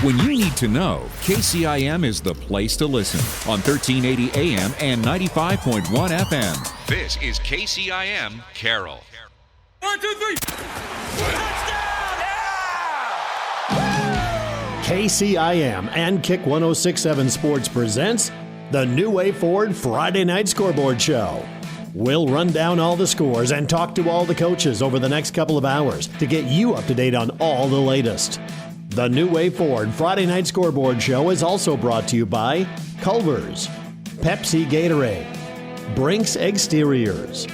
When you need to know, KCIM is the place to listen on 1380 AM and 95.1 FM. This is KCIM Carroll. 1, 2, 3. Touchdown! Yeah! KCIM and Kick 106.7 Sports presents the New Way Ford Friday Night Scoreboard Show. We'll run down all the scores and talk to all the coaches over the next couple of hours to get you up to date on all the latest. The New Way Ford Friday Night Scoreboard Show is also brought to you by Culver's, Pepsi Gatorade, Brinks Exteriors,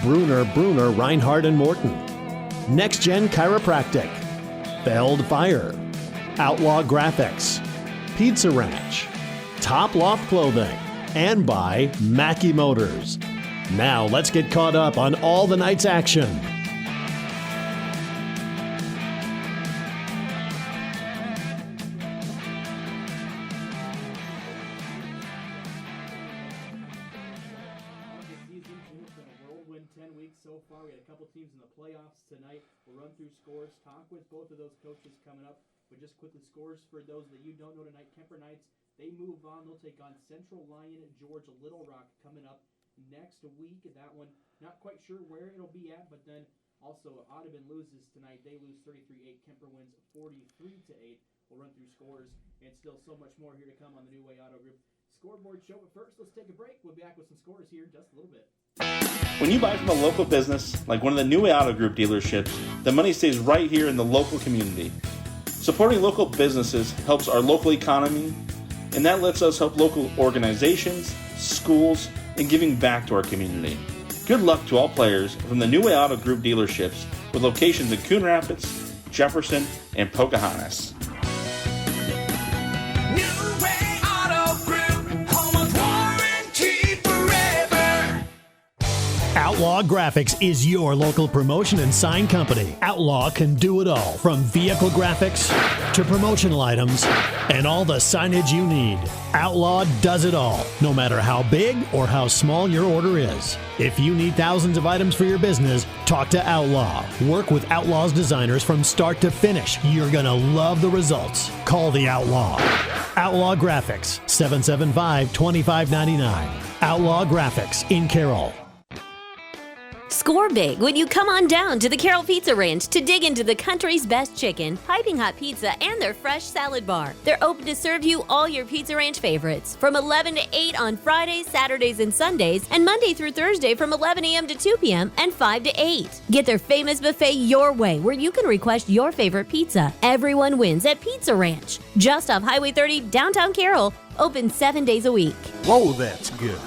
Bruner, Reinhardt & Morton, Next Gen Chiropractic, Feld Fire, Outlaw Graphics, Pizza Ranch, Top Loft Clothing, and by Mackey Motors. Now let's get caught up on all the night's action. Teams in the playoffs tonight. We'll run through scores, talk with both of those coaches coming up. But just quickly, scores for those that you don't know tonight. Kemper Knights, they move on. They'll take on Central Lyon at Georgia Little Rock coming up next week. That one, not quite sure where it'll be at, but then also Audubon loses tonight. They lose 33-8. Kemper wins 43-8. We'll run through scores and still so much more here to come on the New Way Auto Group Scoreboard Show. But first, let's take a break. We'll be back with some scores here in just a little bit. When you buy from a local business, like one of the New Way Auto Group dealerships, the money stays right here in the local community. Supporting local businesses helps our local economy, and that lets us help local organizations, schools, and giving back to our community. Good luck to all players from the New Way Auto Group dealerships with locations in Coon Rapids, Jefferson, and Pocahontas. Outlaw Graphics is your local promotion and sign company. Outlaw can do it all, from vehicle graphics to promotional items and all the signage you need. Outlaw does it all, no matter how big or how small your order is. If you need thousands of items for your business, talk to Outlaw. Work with Outlaw's designers from start to finish. You're going to love the results. Call the Outlaw. Outlaw Graphics, 775-2599. Outlaw Graphics in Carroll. Score big when you come on down to the Carroll Pizza Ranch to dig into the country's best chicken, piping hot pizza, and their fresh salad bar. They're open to serve you all your Pizza Ranch favorites from 11 to 8 on Fridays, Saturdays, and Sundays, and Monday through Thursday from 11 a.m. to 2 p.m. and 5 to 8. Get their famous buffet your way, where you can request your favorite pizza. Everyone wins at Pizza Ranch, just off Highway 30, downtown Carroll, open 7 days a week. Whoa, that's good.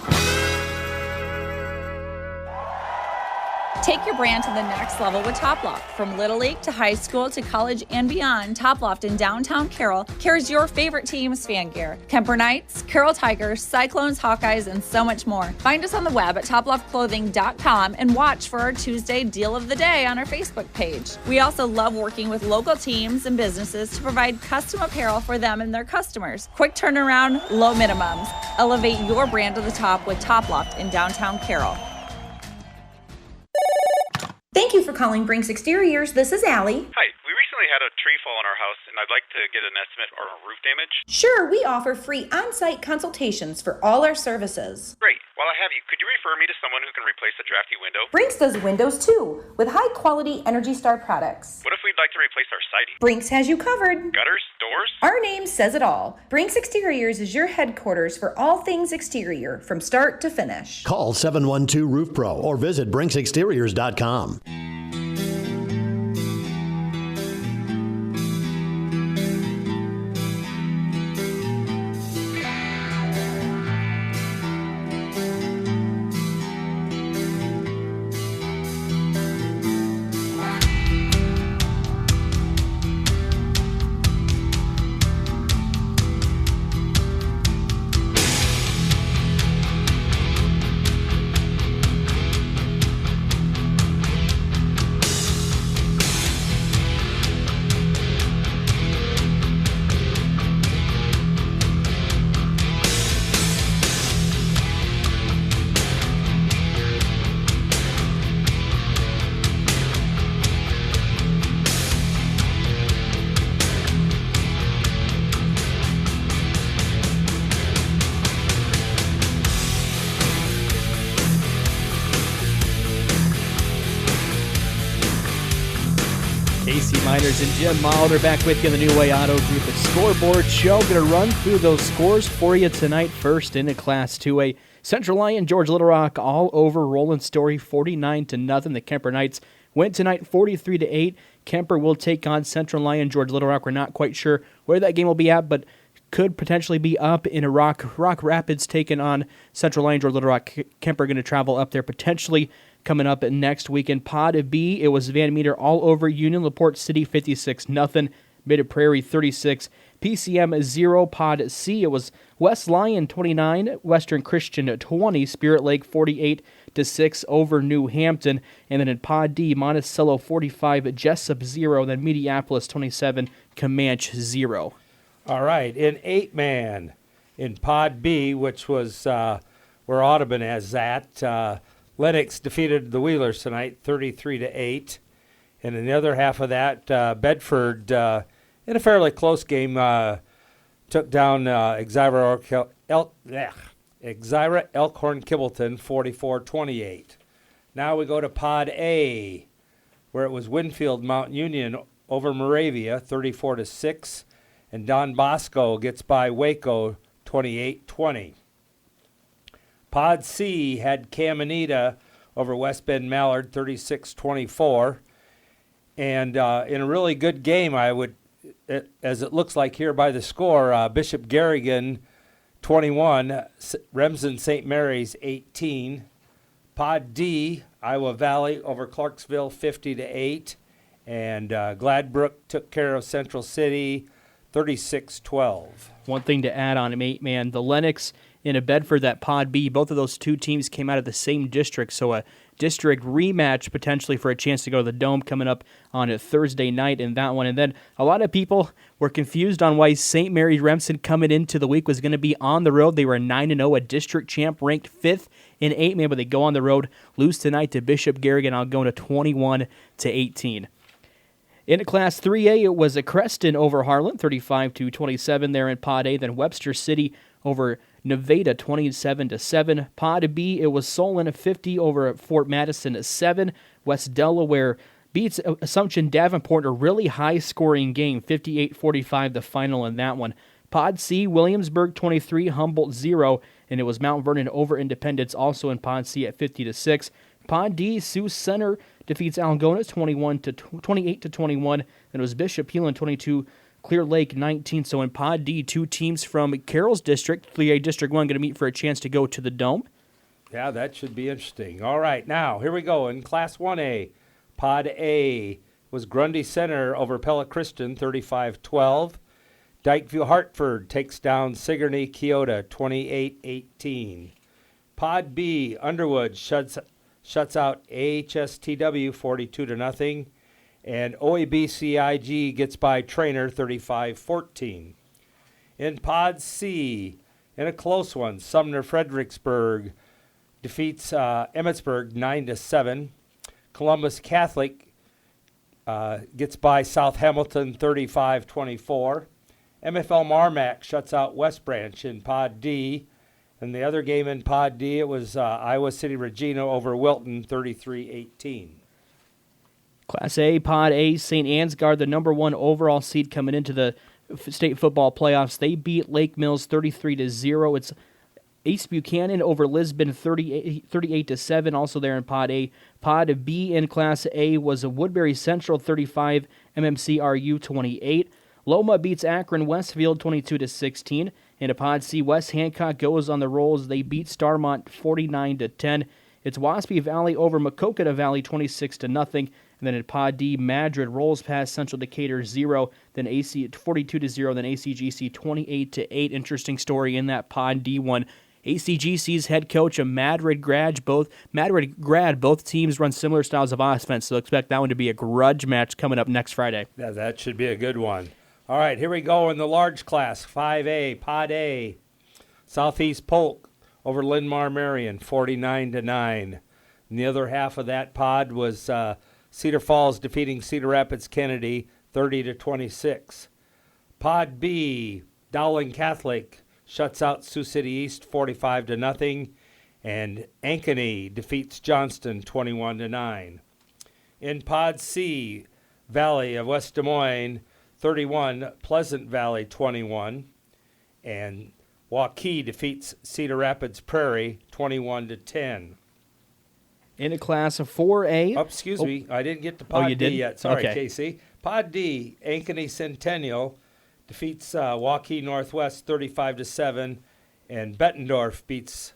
Take your brand to the next level with Top Loft. From Little League to high school to college and beyond, Top Loft in downtown Carroll carries your favorite team's fan gear. Kemper Knights, Carroll Tigers, Cyclones, Hawkeyes, and so much more. Find us on the web at toploftclothing.com and watch for our Tuesday Deal of the Day on our Facebook page. We also love working with local teams and businesses to provide custom apparel for them and their customers. Quick turnaround, low minimums. Elevate your brand to the top with Top Loft in downtown Carroll. Thank you for calling Brinks Exteriors. This is Allie. Hi, we recently had a tree fall on our house, and I'd like to get an estimate on roof damage. Sure, we offer free on-site consultations for all our services. Great. While I have you, could you refer me to someone who can replace the drafty window? Brinks does windows too, with high-quality Energy Star products. What if we'd like to replace our siding? Brinks has you covered. Gutters? Doors? Our name says it all. Brinks Exteriors is your headquarters for all things exterior, from start to finish. Call 712 Roof Pro or visit BrinksExteriors.com. Casey Miners and Jim Mauldner back with you on the New Way Auto Group Scoreboard Show. Going to run through those scores for you tonight. First into Class 2A, Central Lyon, George Little Rock all over Roland Story 49-0. The Kemper Knights win tonight 43-8. Kemper will take on Central Lyon, George Little Rock. We're not quite sure where that game will be at, but could potentially be up in a Rock Rapids taking on Central Lyon, George Little Rock. Kemper going to travel up there potentially coming up next weekend. Pod B, it was Van Meter all over Union LaPorte City 56-0. Mid Prairie 36. PCM 0. Pod C, it was West Lyon 29, Western Christian 20, Spirit Lake 48-6 over New Hampton. And then in Pod D, Monticello 45, Jessup 0, then Mediapolis 27, Comanche 0. All right, in 8-man, in Pod B, which was where Audubon has that, Lennox defeated the Wheelers tonight 33-8. And in the other half of that, Bedford, in a fairly close game, took down Elkhorn Kibbleton 44-28. Now we go to Pod A, where it was Winfield Mount Union over Moravia 34-6. And Don Bosco gets by Waco 28-20. Pod C had Caminita over West Bend Mallard 36-24. And in a really good game, as it looks like here by the score, Bishop Garrigan 21, Remsen St. Mary's 18. Pod D, Iowa Valley over Clarksville 50-8. And Gladbrook took care of Central City 36-12. One thing to add on him, 8-man, the Lennox in a Bedford, that Pod B, both of those two teams came out of the same district, so a district rematch potentially for a chance to go to the Dome coming up on a Thursday night in that one. And then a lot of people were confused on why St. Mary's Remsen coming into the week was going to be on the road. They were 9-0, a district champ, ranked 5th in 8-man, but they go on the road, lose tonight to Bishop Garrigan. I'll go to 21-18. In Class 3A, it was a Creston over Harlan, 35-27 there in Pod A. Then Webster City over Nevada, 27-7. Pod B, it was Solon 50 over Fort Madison 7. West Delaware beats Assumption Davenport, a really high-scoring game, 58-45 the final in that one. Pod C, Williamsburg 23, Humboldt 0, and it was Mount Vernon over Independence, also in Pod C at 50-6. Pod D, Sioux Center defeats Algona 28-21, and it was Bishop Heelan 22, Clear Lake 19. So in Pod D, two teams from Carroll's district, 3A District 1, going to meet for a chance to go to the Dome. Yeah, that should be interesting. All right, now here we go in Class 1A. Pod A was Grundy Center over Pella Christian 35-12. Dykeview Hartford takes down Sigourney Keota 28-18. Pod B, Underwood shuts out AHSTW 42-0, and OABCIG gets by Trainer 35-14. In Pod C, in a close one, Sumner Fredericksburg defeats Emmetsburg 9-7. Columbus Catholic gets by South Hamilton 35-24. MFL Marmac shuts out West Branch in Pod D. And the other game in Pod D, it was Iowa City Regina over Wilton, 33-18. Class A, Pod A, St. Ansgar, the number 1 overall seed coming into the state football playoffs. They beat Lake Mills 33-0. It's East Buchanan over Lisbon 38-7, also there in Pod A. Pod B in Class A was Woodbury Central 35, MMCRU 28. Loma beats Akron Westfield 22-16. And a Pod C, West Hancock goes on the rolls. They beat Starmont 49-10. It's Waspie Valley over Macokota Valley 26-0. And then in Pod D, Madrid rolls past Central Decatur 0, then AC 42-0, then ACGC 28-8. Interesting story in that Pod D one. ACGC's head coach, a Madrid grad. Both teams run similar styles of offense, so expect that one to be a grudge match coming up next Friday. Yeah, that should be a good one. All right, here we go in the large class, 5A, Pod A. Southeast Polk over Linn-Mar Marion, 49-9. And the other half of that pod was Cedar Falls defeating Cedar Rapids Kennedy, 30-26. Pod B, Dowling Catholic shuts out Sioux City East, 45-0. And Ankeny defeats Johnston, 21-9. In Pod C, Valley of West Des Moines 31, Pleasant Valley 21, and Waukee defeats Cedar Rapids Prairie 21-10. In a class of 4A. Oh, excuse me, I didn't get to Pod D yet. Sorry, okay. Casey. Pod D, Ankeny Centennial defeats Waukee Northwest 35-7, and Bettendorf beats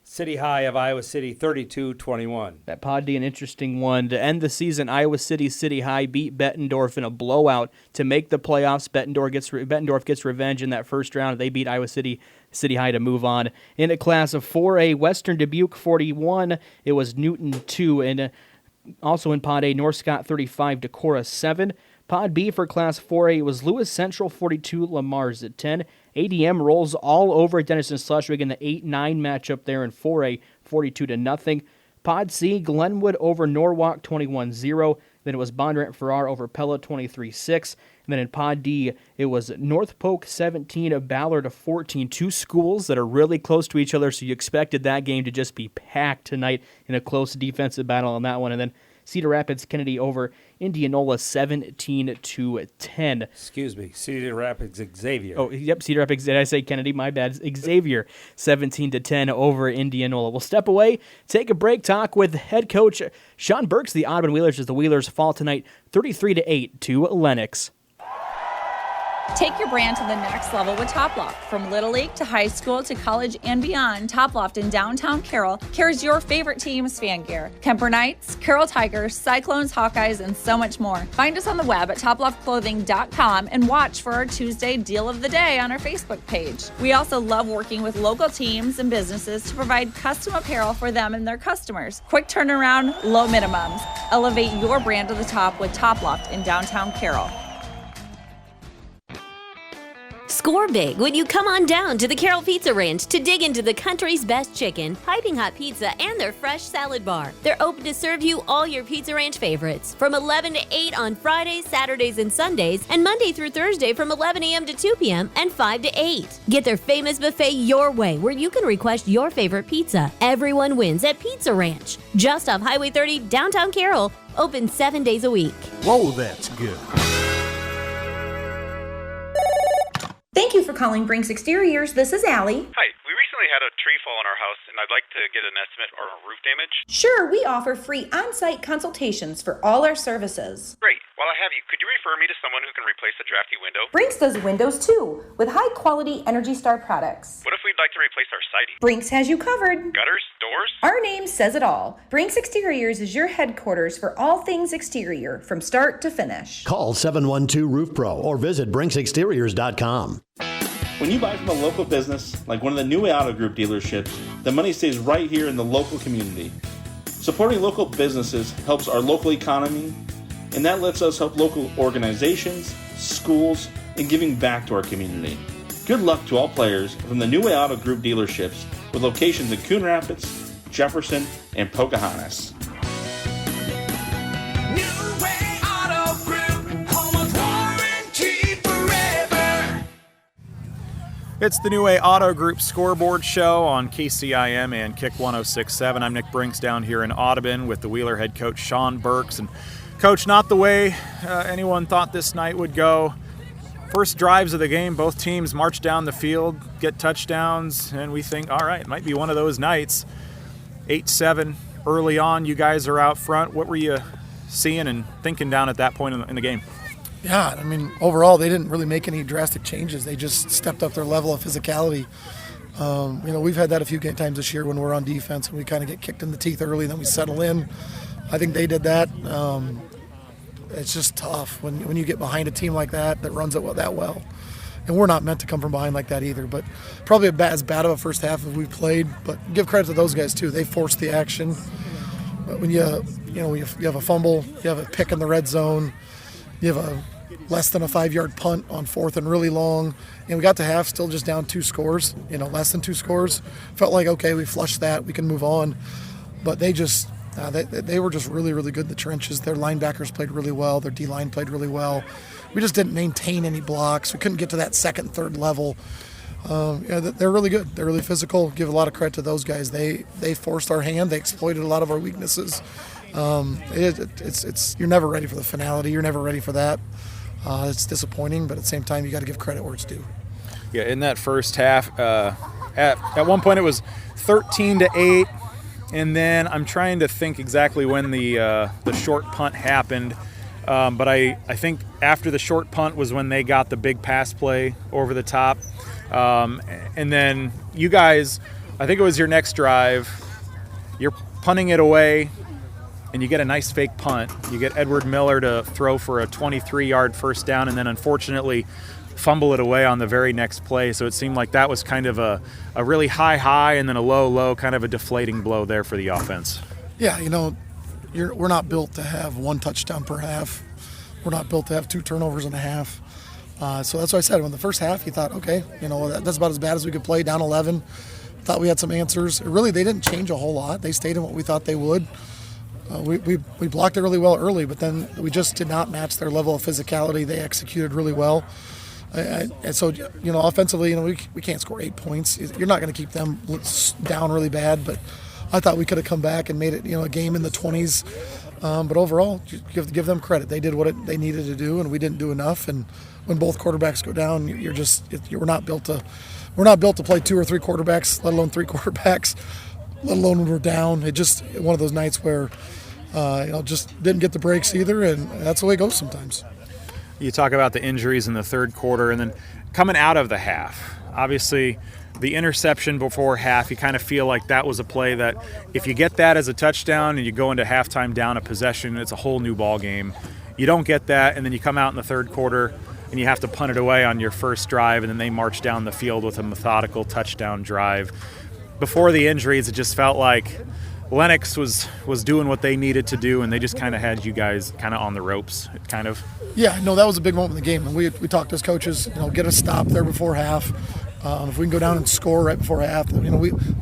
City High of Iowa City 32-21. That Pod D, an interesting one. To end the season, Iowa City High beat Bettendorf in a blowout to make the playoffs. Bettendorf gets revenge in that first round. They beat Iowa City High to move on. In a class of 4A, Western Dubuque 41. It was Newton 2. And also in Pod A, North Scott 35, Decorah 7. Pod B for Class 4A was Lewis Central 42, Lamar's at 10. ADM rolls all over Denison Schleswig in the 8-9 matchup there in 4A, 42-0. Pod C, Glenwood over Norwalk 21-0. Then it was Bondurant Farrar over Pella 23-6. And then in Pod D, it was North Polk 17, Ballard 14. Two schools that are really close to each other, so you expected that game to just be packed tonight in a close defensive battle on that one. And then Cedar Rapids Kennedy over Indianola 17-10. Excuse me, Cedar Rapids Xavier. Oh, yep, Cedar Rapids. Did I say Kennedy? My bad. Xavier 17-10 over Indianola. We'll step away, take a break, talk with head coach Sean Burks, the Audubon Wheelers, as the Wheelers fall tonight 33-8 to Lennox. Take your brand to the next level with Toploft. From Little League to high school to college and beyond, Toploft in downtown Carroll carries your favorite team's fan gear. Kemper Knights, Carroll Tigers, Cyclones, Hawkeyes, and so much more. Find us on the web at toploftclothing.com and watch for our Tuesday Deal of the Day on our Facebook page. We also love working with local teams and businesses to provide custom apparel for them and their customers. Quick turnaround, low minimums. Elevate your brand to the top with Toploft in downtown Carroll. Score big when you come on down to the Carroll Pizza Ranch to dig into the country's best chicken, piping hot pizza, and their fresh salad bar. They're open to serve you all your Pizza Ranch favorites from 11 to 8 on Fridays, Saturdays, and Sundays, and Monday through Thursday from 11 a.m. to 2 p.m. and 5 to 8. Get their famous buffet your way, where you can request your favorite pizza. Everyone wins at Pizza Ranch, just off Highway 30, downtown Carroll, open 7 days a week. Whoa, that's good. Thank you for calling Brinks Exteriors. This is Allie. Hi, we recently had a tree fall in our house, and I'd like to get an estimate on roof damage. Sure, we offer free on-site consultations for all our services. Great. While I have you, could you refer me to someone who can replace a drafty window? Brinks does windows too, with high-quality Energy Star products. What if we'd like to replace our siding? Brinks has you covered. Gutters? Doors? Our name says it all. Brinks Exteriors is your headquarters for all things exterior, from start to finish. Call 712-ROOF-PRO or visit BrinksExteriors.com. When you buy from a local business, like one of the New Way Auto Group dealerships, the money stays right here in the local community. Supporting local businesses helps our local economy, and that lets us help local organizations, schools, and giving back to our community. Good luck to all players from the New Way Auto Group dealerships with locations in Coon Rapids, Jefferson, and Pocahontas. It's the New Way Auto Group Scoreboard Show on KCIM and Kick 106.7. I'm Nick Brinks down here in Audubon with the Wheeler head coach Sean Burks. And Coach, not the way anyone thought this night would go. First drives of the game, both teams march down the field, get touchdowns, and we think, all right, it might be one of those nights. 8-7 early on, you guys are out front. What were you seeing and thinking down at that point in the game? Yeah, I mean, overall, they didn't really make any drastic changes. They just stepped up their level of physicality. We've had that a few times this year when we're on defense and we kind of get kicked in the teeth early, then we settle in. I think they did that. It's just tough when you get behind a team like that runs it that well. And we're not meant to come from behind like that either. But probably as bad of a first half as we've played. But give credit to those guys too. They forced the action. But when you have a fumble, you have a pick in the red zone, you have a less than a 5-yard punt on fourth and really long, and we got to half still just down 2 scores, less than 2 scores. Felt like, okay, we flushed that, we can move on. But they just they were just really, really good in the trenches. Their linebackers played really well. Their D-line played really well. We just didn't maintain any blocks. We couldn't get to that second, third level. They're really good. They're really physical. Give a lot of credit to those guys. They forced our hand. They exploited a lot of our weaknesses. It's you're never ready for the finality. You're never ready for that. It's disappointing, but at the same time, you got to give credit where it's due. Yeah, in that first half, at one point it was 13-8, and then I'm trying to think exactly when the short punt happened. But I think after the short punt was when they got the big pass play over the top. And then you guys, I think it was your next drive, you're punting it away, and you get a nice fake punt. You get Edward Miller to throw for a 23-yard first down, and then unfortunately fumble it away on the very next play. So it seemed like that was kind of a really high and then a low, kind of a deflating blow there for the offense. Yeah, we're not built to have one touchdown per half. We're not built to have 2 turnovers and a half. So that's why I said when the first half, you thought, okay, that's about as bad as we could play, down 11. Thought we had some answers. Really, they didn't change a whole lot. They stayed in what we thought they would. We blocked it really well early, but then we just did not match their level of physicality. They executed really well. And so, offensively, we can't score 8 points. You're not going to keep them down really bad, but I thought we could have come back and made it, a game in the 20s. But overall, you have to give them credit. They did what they needed to do, and we didn't do enough. And when both quarterbacks go down, we're not built to play 2 or 3 quarterbacks, let alone 3 quarterbacks, let alone when we're down. It just one of those nights where just didn't get the breaks either, and that's the way it goes sometimes. You talk about the injuries in the third quarter, and then coming out of the half, obviously the interception before half, you kind of feel like that was a play that if you get that as a touchdown and you go into halftime down a possession, it's a whole new ball game. You don't get that, and then you come out in the third quarter and you have to punt it away on your first drive, and then they march down the field with a methodical touchdown drive. Before the injuries, it just felt like Lennox was doing what they needed to do, and they just kind of had you guys kind of on the ropes, kind of. Yeah, no, that was a big moment in the game. And we talked as coaches, get a stop there before half. If we can go down and score right before half,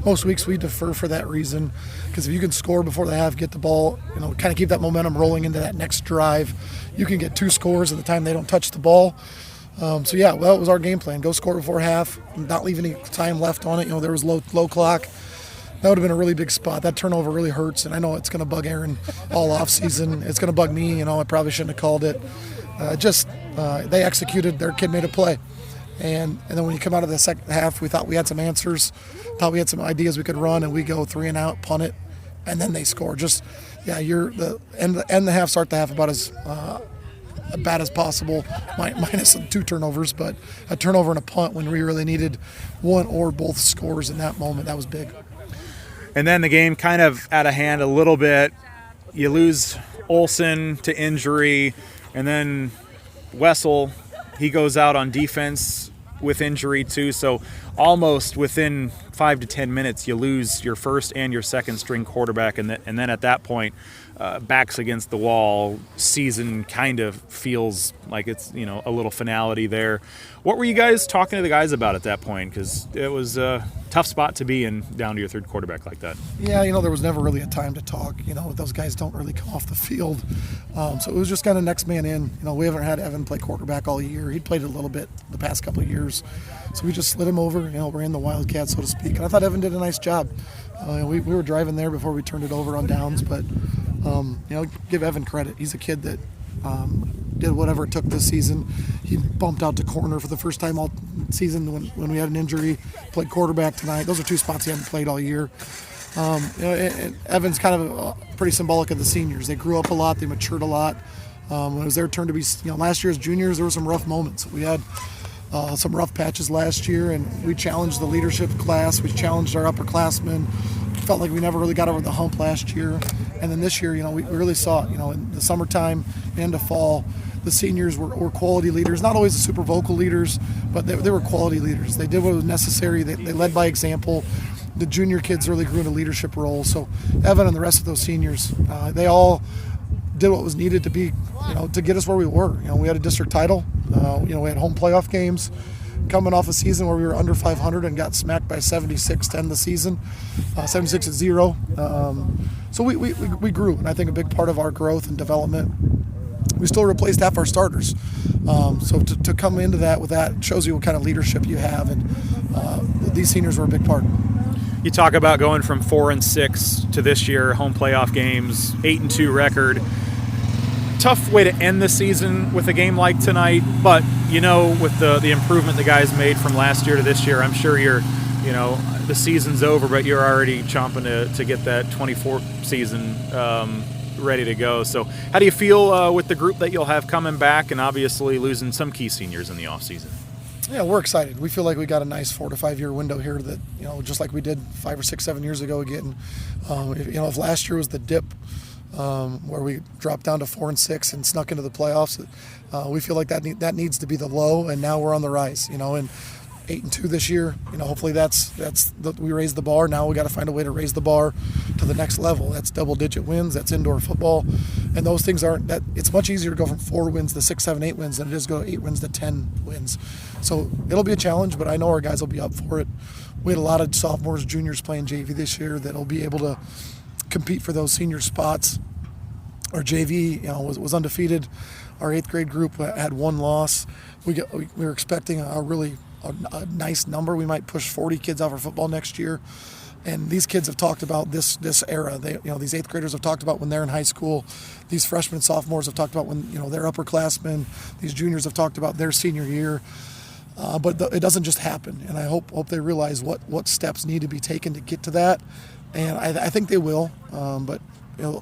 most weeks we defer for that reason. Because if you can score before the half, get the ball, kind of keep that momentum rolling into that next drive, you can get 2 scores at the time they don't touch the ball. It was our game plan. Go score before half, not leave any time left on it. There was low clock. That would have been a really big spot. That turnover really hurts, and I know it's going to bug Aaron all off season. It's going to bug me. I probably shouldn't have called it. They executed. Their kid made a play. And then when you come out of the second half, we thought we had some answers, thought we had some ideas we could run, and we go 3 and out, punt it, and then they score. You're the end the half, start the half about as bad as possible, minus 2 turnovers, but a turnover and a punt when we really needed one or both scores in that moment, that was big. And then the game kind of out of hand a little bit. You lose Olsen to injury, and then Wessel, he goes out on defense with injury too. So almost within 5 to 10 minutes, you lose your first and your second string quarterback, and then at that point, backs against the wall. Season kind of feels like it's a little finality there. What were you guys talking to the guys about at that point? Because it was a tough spot to be in, down to your third quarterback like that. Yeah, there was never really a time to talk. Those guys don't really come off the field. So it was just kind of next man in. We haven't had Evan play quarterback all year. He'd played a little bit the past couple of years. So we just slid him over, ran the Wildcat, so to speak. And I thought Evan did a nice job. We were driving there before we turned it over on downs, but give Evan credit. He's a kid that did whatever it took this season. He bumped out to corner for the first time all season when we had an injury. Played quarterback tonight. Those are 2 spots he hadn't played all year. And Evan's kind of pretty symbolic of the seniors. They grew up a lot. They matured a lot. When it was their turn to be, last year as juniors, there were some rough moments. We had some rough patches last year, and we challenged the leadership class. We challenged our upperclassmen. Felt like we never really got over the hump last year. And then this year, we really saw it, in the summertime, into fall. The seniors were quality leaders, not always the super vocal leaders, but they were quality leaders. They did what was necessary. They led by example. The junior kids really grew into leadership roles. So Evan and the rest of those seniors, they all did what was needed to be, to get us where we were. We had a district title. We had home playoff games. Coming off a season where we were under 500 and got smacked by 76 to end the season, 76-0. So we grew, and I think a big part of our growth and development, we still replaced half our starters. So to come into that with that shows you what kind of leadership you have, and these seniors were a big part. You talk about going from 4-6 to this year, home playoff games, 8-2 record. Tough way to end the season with a game like tonight, but with the improvement the guys made from last year to this year, I'm sure the season's over, but you're already chomping to get that 24 season ready to go. So how do you feel with the group that you'll have coming back, and obviously losing some key seniors in the offseason? Yeah, we're excited. We feel like we got a nice 4 to 5 year window here that, just like we did 5 or 6, 7 years ago again. If last year was the dip, where we dropped down to 4-6 and snuck into the playoffs, we feel like that needs to be the low, and now we're on the rise. And 8-2 this year. Hopefully we raised the bar. Now we got to find a way to raise the bar to the next level. That's double-digit wins. That's indoor football, and those things aren't that. It's much easier to go from 4 wins to 6, 7, 8 wins than it is to go 8 wins to 10 wins. So it'll be a challenge, but I know our guys will be up for it. We had a lot of sophomores, juniors playing JV this year that'll be able to compete for those senior spots. Our JV, was undefeated. Our 8th grade group had 1 loss. We were expecting a nice number. We might push 40 kids out for football next year. And these kids have talked about this era. These 8th graders have talked about when they're in high school. These freshmen and sophomores have talked about when they're upperclassmen. These juniors have talked about their senior year. But it doesn't just happen. And I hope they realize what steps need to be taken to get to that. And I think they will. But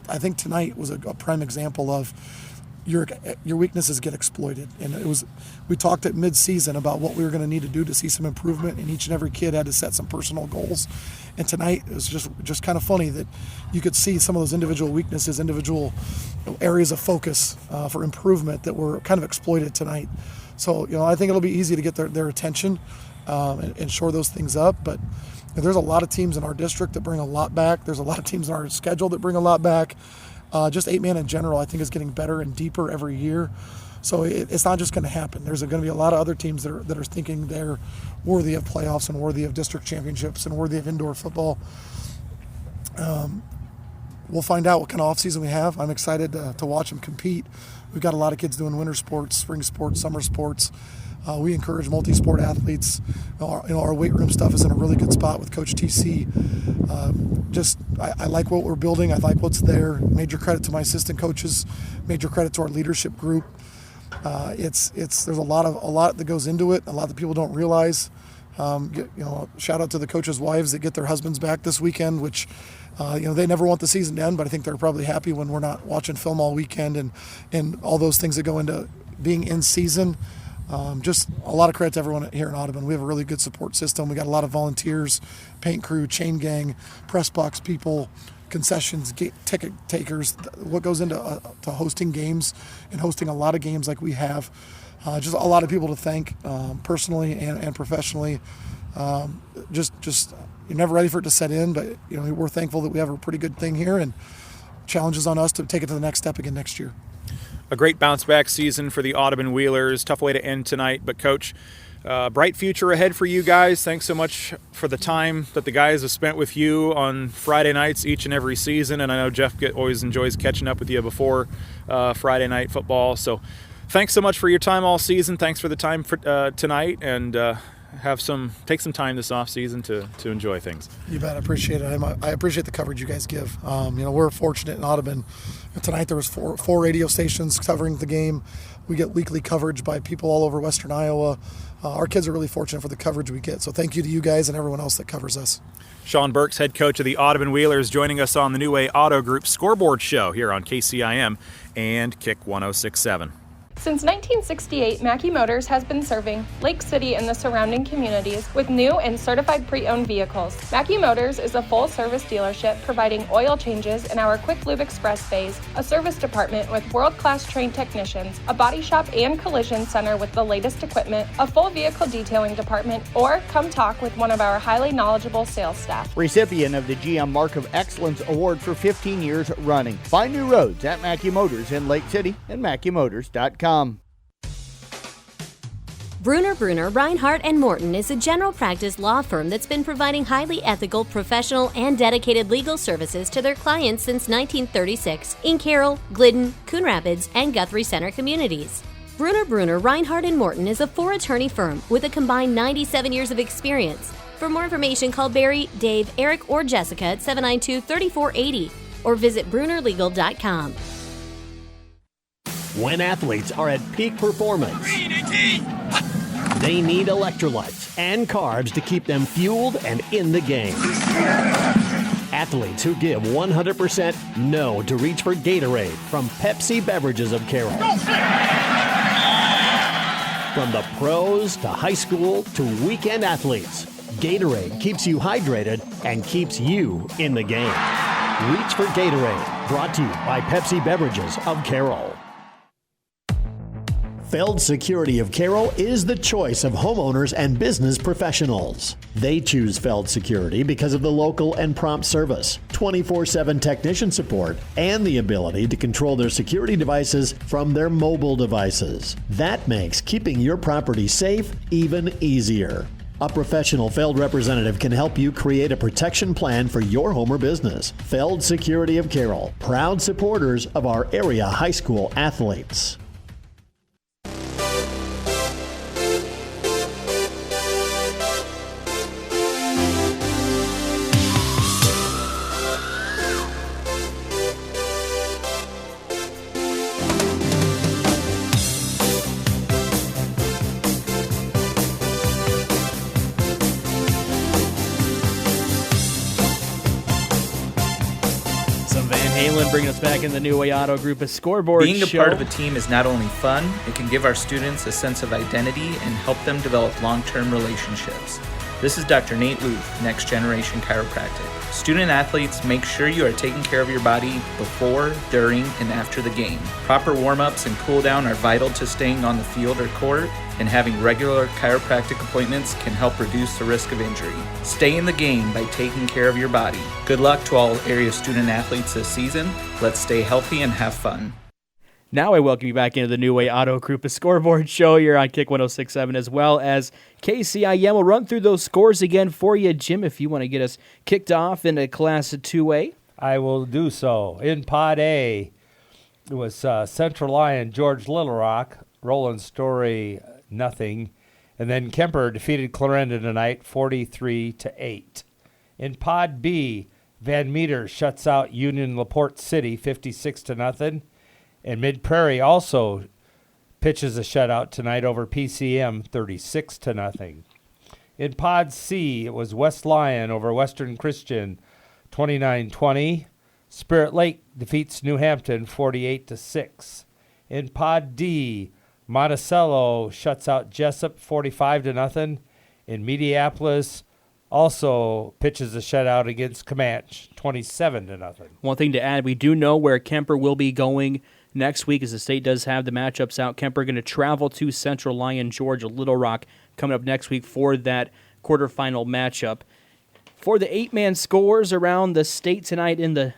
I think tonight was a prime example of your weaknesses get exploited. And we talked at mid-season about what we were going to need to do to see some improvement, and each and every kid had to set some personal goals. And tonight it was just kind of funny that you could see some of those individual weaknesses, individual areas of focus for improvement that were kind of exploited tonight. So I think it'll be easy to get their attention and shore those things up. But there's a lot of teams in our district that bring a lot back. There's a lot of teams in our schedule that bring a lot back. Just 8-man in general, I think, is getting better and deeper every year. So it's not just going to happen. There's going to be a lot of other teams that are thinking they're worthy of playoffs and worthy of district championships and worthy of indoor football. We'll find out what kind of offseason we have. I'm excited to watch them compete. We've got a lot of kids doing winter sports, spring sports, summer sports. We encourage multi-sport athletes. Our weight room stuff is in a really good spot with Coach TC. I like what we're building. I like what's there. Major credit to my assistant coaches. Major credit to our leadership group. There's a lot that goes into it. A lot that people don't realize. Shout out to the coaches' wives that get their husbands back this weekend, which they never want the season to end, but I think they're probably happy when we're not watching film all weekend and all those things that go into being in season. Just a lot of credit to everyone here in Audubon. We have a really good support system. We got a lot of volunteers, paint crew, chain gang, press box people, concessions, ticket takers. What goes into to hosting games and hosting a lot of games like we have. Just a lot of people to thank personally and professionally. You're never ready for it to set in, but we're thankful that we have a pretty good thing here, and challenges on us to take it to the next step again next year. A great bounce-back season for the Audubon Wheelers. Tough way to end tonight, but Coach, bright future ahead for you guys. Thanks so much for the time that the guys have spent with you on Friday nights each and every season, and I know Jeff always enjoys catching up with you before Friday night football. So thanks so much for your time all season. Thanks for the time for tonight, and take some time this off season to enjoy things. You bet. I appreciate it. I appreciate the coverage you guys give. We're fortunate in Audubon. Tonight there was four radio stations covering the game. We get weekly coverage by people all over Western Iowa. Our kids are really fortunate for the coverage we get. So thank you to you guys and everyone else that covers us. Sean Burks, head coach of the Audubon Wheelers, joining us on the New Way Auto Group Scoreboard Show here on KCIM and Kick 106.7. Since 1968, Mackey Motors has been serving Lake City and the surrounding communities with new and certified pre-owned vehicles. Mackey Motors is a full-service dealership providing oil changes in our Quick Lube Express bays, a service department with world-class trained technicians, a body shop and collision center with the latest equipment, a full vehicle detailing department, or come talk with one of our highly knowledgeable sales staff. Recipient of the GM Mark of Excellence Award for 15 years running. Find new roads at Mackey Motors in Lake City and MackeyMotors.com. Bruner, Reinhardt & Morton is a general practice law firm that's been providing highly ethical, professional, and dedicated legal services to their clients since 1936 in Carroll, Glidden, Coon Rapids, and Guthrie Center communities. Bruner, Reinhardt & Morton is a 4-attorney firm with a combined 97 years of experience. For more information, call Barry, Dave, Eric, or Jessica at 792-3480 or visit BrunerLegal.com. When athletes are at peak performance, they need electrolytes and carbs to keep them fueled and in the game. Athletes who give 100% know to reach for Gatorade from Pepsi Beverages of Carroll. From the pros to high school to weekend athletes, Gatorade keeps you hydrated and keeps you in the game. Reach for Gatorade, brought to you by Pepsi Beverages of Carroll. Feld Security of Carroll is the choice of homeowners and business professionals. They choose Feld Security because of the local and prompt service, 24/7 technician support, and the ability to control their security devices from their mobile devices. That makes keeping your property safe even easier. A professional Feld representative can help you create a protection plan for your home or business. Feld Security of Carroll, proud supporters of our area high school athletes. Bringing us back in the New Way Auto Group, a Scoreboard Being show. a part of a team is not only fun, it can give our students a sense of identity and help them develop long-term relationships. This is Dr. Nate Luth, Next Generation Chiropractic. Student athletes, make sure you are taking care of your body before, during, and after the game. Proper warm-ups and cool-down are vital to staying on the field or court, and having regular chiropractic appointments can help reduce the risk of injury. Stay in the game by taking care of your body. Good luck to all area student athletes this season. Let's stay healthy and have fun. Now I welcome you back into the New Way Auto Group, a Scoreboard show here on Kick 106.7, as well as KCIM. We'll run through those scores again for you, Jim, if you want to get us kicked off into Class 2A. I will do so. In Pod A, it was Central Lyon, George Little Rock, Roland Story, nothing. And then Kemper defeated Clarinda tonight, 43-8. In Pod B, Van Meter shuts out Union LaPorte City, 56-0. And Mid Prairie also pitches a shutout tonight over PCM, 36-0. In Pod C, it was West Lyon over Western Christian, 29-20. Spirit Lake defeats New Hampton, 48-6. In Pod D, Monticello shuts out Jessup, 45-0. In Mediapolis, also pitches a shutout against Comanche, 27-0. One thing to add, we do know where Kemper will be going next week, as the state does have the matchups out. Kemper going to travel to Central Lyon, Georgia, Little Rock coming up next week for that quarterfinal matchup. For the 8-man scores around the state tonight in the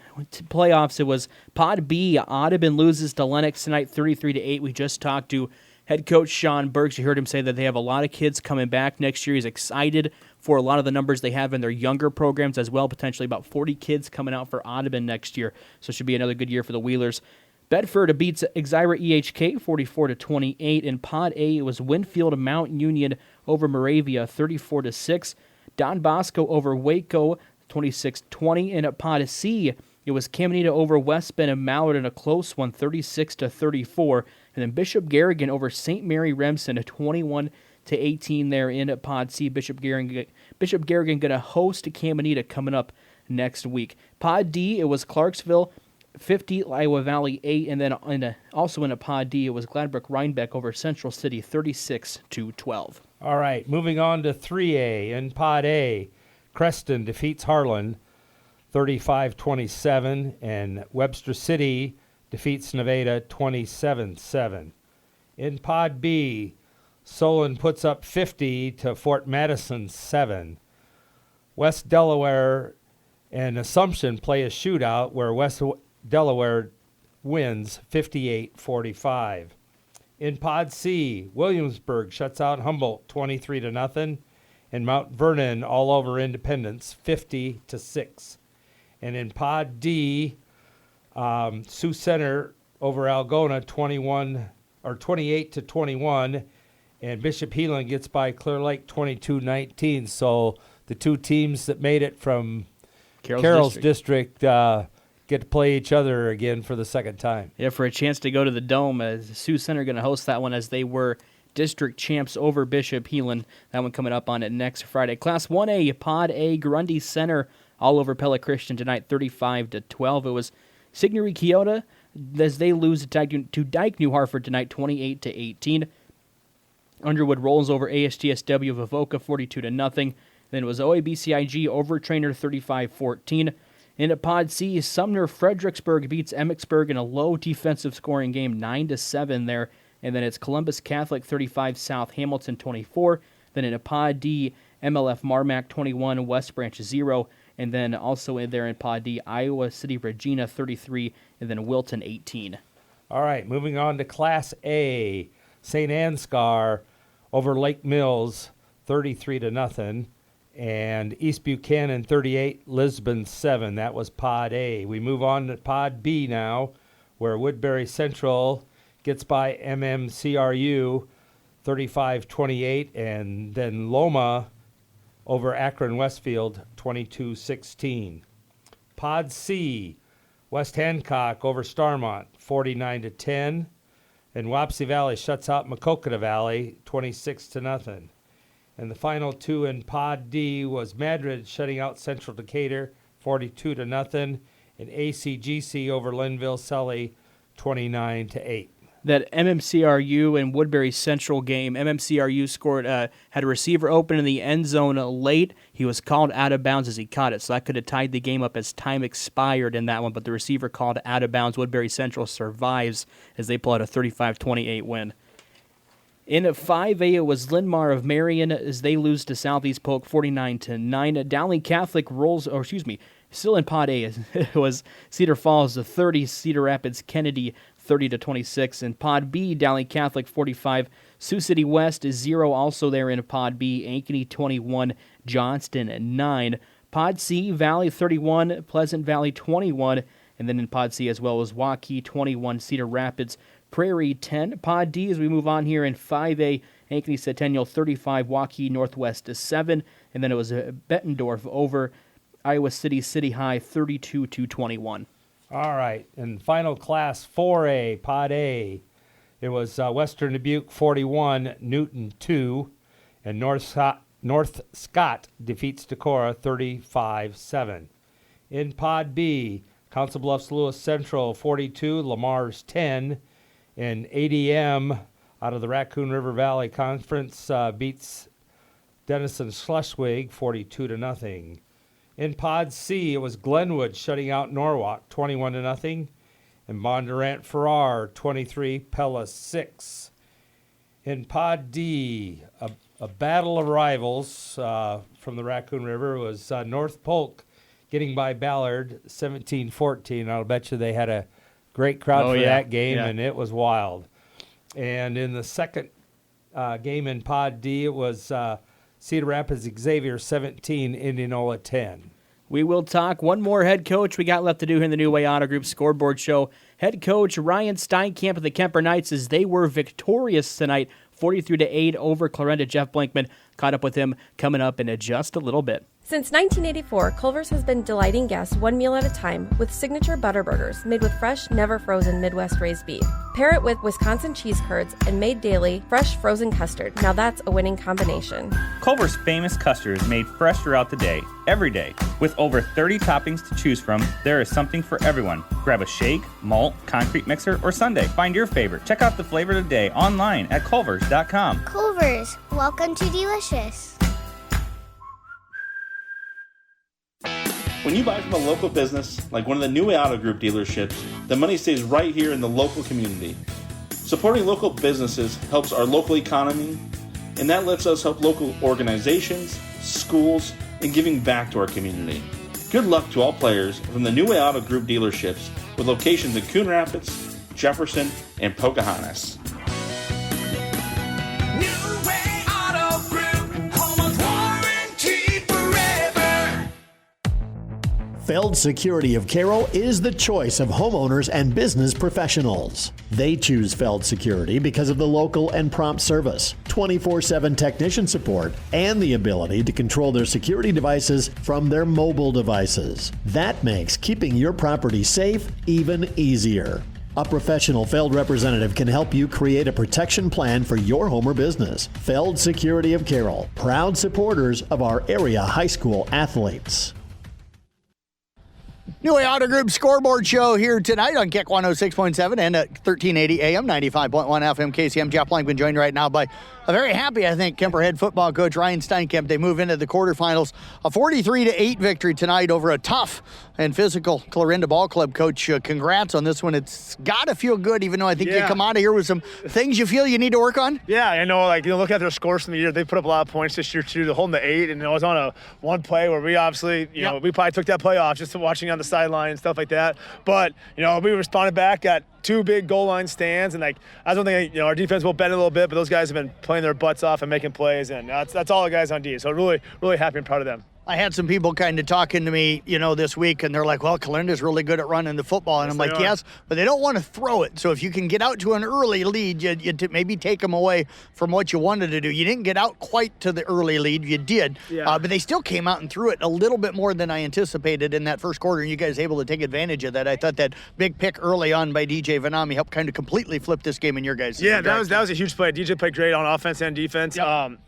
playoffs, it was Pod B. Audubon loses to Lennox tonight, 33-8. We just talked to head coach Sean Burks. You heard him say that they have a lot of kids coming back next year. He's excited for a lot of the numbers they have in their younger programs as well, potentially about 40 kids coming out for Audubon next year. So it should be another good year for the Wheelers. Bedford beats Exira EHK 44-28. In Pod A, it was Winfield Mount Union over Moravia 34-6. Don Bosco over Waco 26-20. And at Pod C, it was Caminita over West Bend and Mallard in a close one 36-34. And then Bishop Garrigan over St. Mary Remsen at 21-18 there in at Pod C. Bishop Garrigan going to host Caminita coming up next week. Pod D, it was Clarksville 50, Iowa Valley 8, and then also in a Pod D, it was Gladbrook Rhinebeck over Central City 36-12. All right, moving on to 3A. In Pod A, Creston defeats Harlan 35-27, and Webster City defeats Nevada 27-7. In Pod B, Solon puts up 50 to Fort Madison 7. West Delaware and Assumption play a shootout where West Delaware wins 58-45. In Pod C, Williamsburg shuts out Humboldt 23-0, and Mount Vernon all over Independence 50-6. And in Pod D, Sioux Center over Algona 28-21, and Bishop Heelan gets by Clear Lake 22-19. So the two teams that made it from Carroll's district get to play each other again for the second time. Yeah, for a chance to go to the Dome. Sioux Center going to host that one as they were district champs over Bishop Heelan. That one coming up on it next Friday. Class 1A, Pod A, Grundy Center all over Pella Christian tonight, 35-12. It was Signory Keota as they lose to Dyke New Hartford tonight, 28-18. Underwood rolls over ASTSW Vivoca, 42-0. Then it was OABCIG over Trainer, 35-14. In at Pod C, Sumner Fredericksburg beats Emmitsburg in a low defensive scoring game, 9-7 there. And then it's Columbus Catholic 35, South Hamilton 24. Then in a Pod D, MLF Marmac 21, West Branch 0. And then also in there in Pod D, Iowa City Regina 33, and then Wilton 18. All right, moving on to Class A, St. Ansgar over Lake Mills 33-0. And East Buchanan 38, Lisbon 7. That was Pod A. We move on to Pod B now, where Woodbury Central gets by MMCRU 35-28, and then Loma over Akron Westfield 22-16. Pod C, West Hancock over Starmont 49-10, and Wapsie Valley shuts out Maquoketa Valley 26-0. And the final two in Pod D was Madrid shutting out Central Decatur 42-0, and ACGC over Linville Sully 29-8. That MMCRU and Woodbury Central game, MMCRU scored, had a receiver open in the end zone late. He was called out of bounds as he caught it, so that could have tied the game up as time expired in that one, but the receiver called out of bounds. Woodbury Central survives as they pull out a 35-28 win. In 5A, it was Linmar of Marion as they lose to Southeast Polk 49-9. Downey Catholic still in Pod A, it was Cedar Falls 30, Cedar Rapids Kennedy 30-26. In Pod B, Downey Catholic 45, Sioux City West is 0, also there in Pod B, Ankeny 21, Johnston 9. Pod C, Valley 31, Pleasant Valley 21, and then in Pod C as well as Waukee 21, Cedar Rapids Prairie 10. Pod D, as we move on here in 5A, Ankeny Centennial 35, Waukee Northwest 7, and then it was Bettendorf over Iowa City City High 32-21. All right, and final Class 4A, Pod A, it was Western Dubuque 41, Newton 2, and North Scott defeats Decorah 35-7. In Pod B, Council Bluffs Lewis Central 42, Lamar's 10, and ADM out of the Raccoon River Valley Conference beats Denison Schleswig 42-0. In Pod C, it was Glenwood shutting out Norwalk 21-0, and Bondurant Farrar 23, Pella 6. In Pod D, a battle of rivals from the Raccoon River was North Polk getting by Ballard 17-14. I'll bet you they had a great crowd for that game, and it was wild. And in the second game in Pod D, it was Cedar Rapids Xavier 17, Indianola 10. We will talk one more head coach we got left to do here in the New Way Auto Group Scoreboard Show. Head coach Ryan Steinkamp of the Kemper Knights as they were victorious tonight, 43-8 over Clarinda. Jeff Blankman caught up with him coming up in just a little bit. Since 1984, Culver's has been delighting guests one meal at a time with signature butter burgers made with fresh, never frozen Midwest raised beef. Pair it with Wisconsin cheese curds and made daily fresh frozen custard. Now that's a winning combination. Culver's famous custard is made fresh throughout the day, every day. With over 30 toppings to choose from, there is something for everyone. Grab a shake, malt, concrete mixer, or sundae. Find your favorite. Check out the flavor of the day online at culvers.com. Culver's, welcome to delicious. When you buy from a local business, like one of the New Way Auto Group dealerships, the money stays right here in the local community. Supporting local businesses helps our local economy, and that lets us help local organizations, schools, and giving back to our community. Good luck to all players from the New Way Auto Group dealerships with locations in Coon Rapids, Jefferson, and Pocahontas. Feld Security of Carroll is the choice of homeowners and business professionals. They choose Feld Security because of the local and prompt service, 24/7 technician support, and the ability to control their security devices from their mobile devices. That makes keeping your property safe even easier. A professional Feld representative can help you create a protection plan for your home or business. Feld Security of Carroll, proud supporters of our area high school athletes. New Way Auto Group Scoreboard Show here tonight on Kick 106.7 and at 1380 AM, 95.1 FM KCM. Jeff Blankman joined right now by a very happy, I think, Kemper head football coach Ryan Steinkamp. They move into the quarterfinals. A 43-8 victory tonight over a tough and physical Clarinda Ball Club. Coach, congrats on this one. It's got to feel good, even though I think you come out of here with some things you feel you need to work on. Yeah, I know. Look at their scores from the year. They put up a lot of points this year too. To hold them to 8, and it was on a one play where we obviously, we probably took that play off just watching on the sideline and stuff like that. But we responded back, got 2 big goal line stands, and I don't think our defense will bend a little bit, but those guys have been playing their butts off and making plays, and that's all the guys on D. So really, really happy and proud of them. I had some people kind of talking to me, this week, and they're like, well, Clarinda's really good at running the football. And I'm like, yes, but they don't want to throw it. So if you can get out to an early lead, you maybe take them away from what you wanted to do. You didn't get out quite to the early lead. You did. Yeah. But they still came out and threw it a little bit more than I anticipated in that first quarter, and you guys able to take advantage of that. I thought that big pick early on by DJ Vanami helped kind of completely flip this game in your guys' Yeah, that was a huge play. DJ played great on offense and defense. Yep.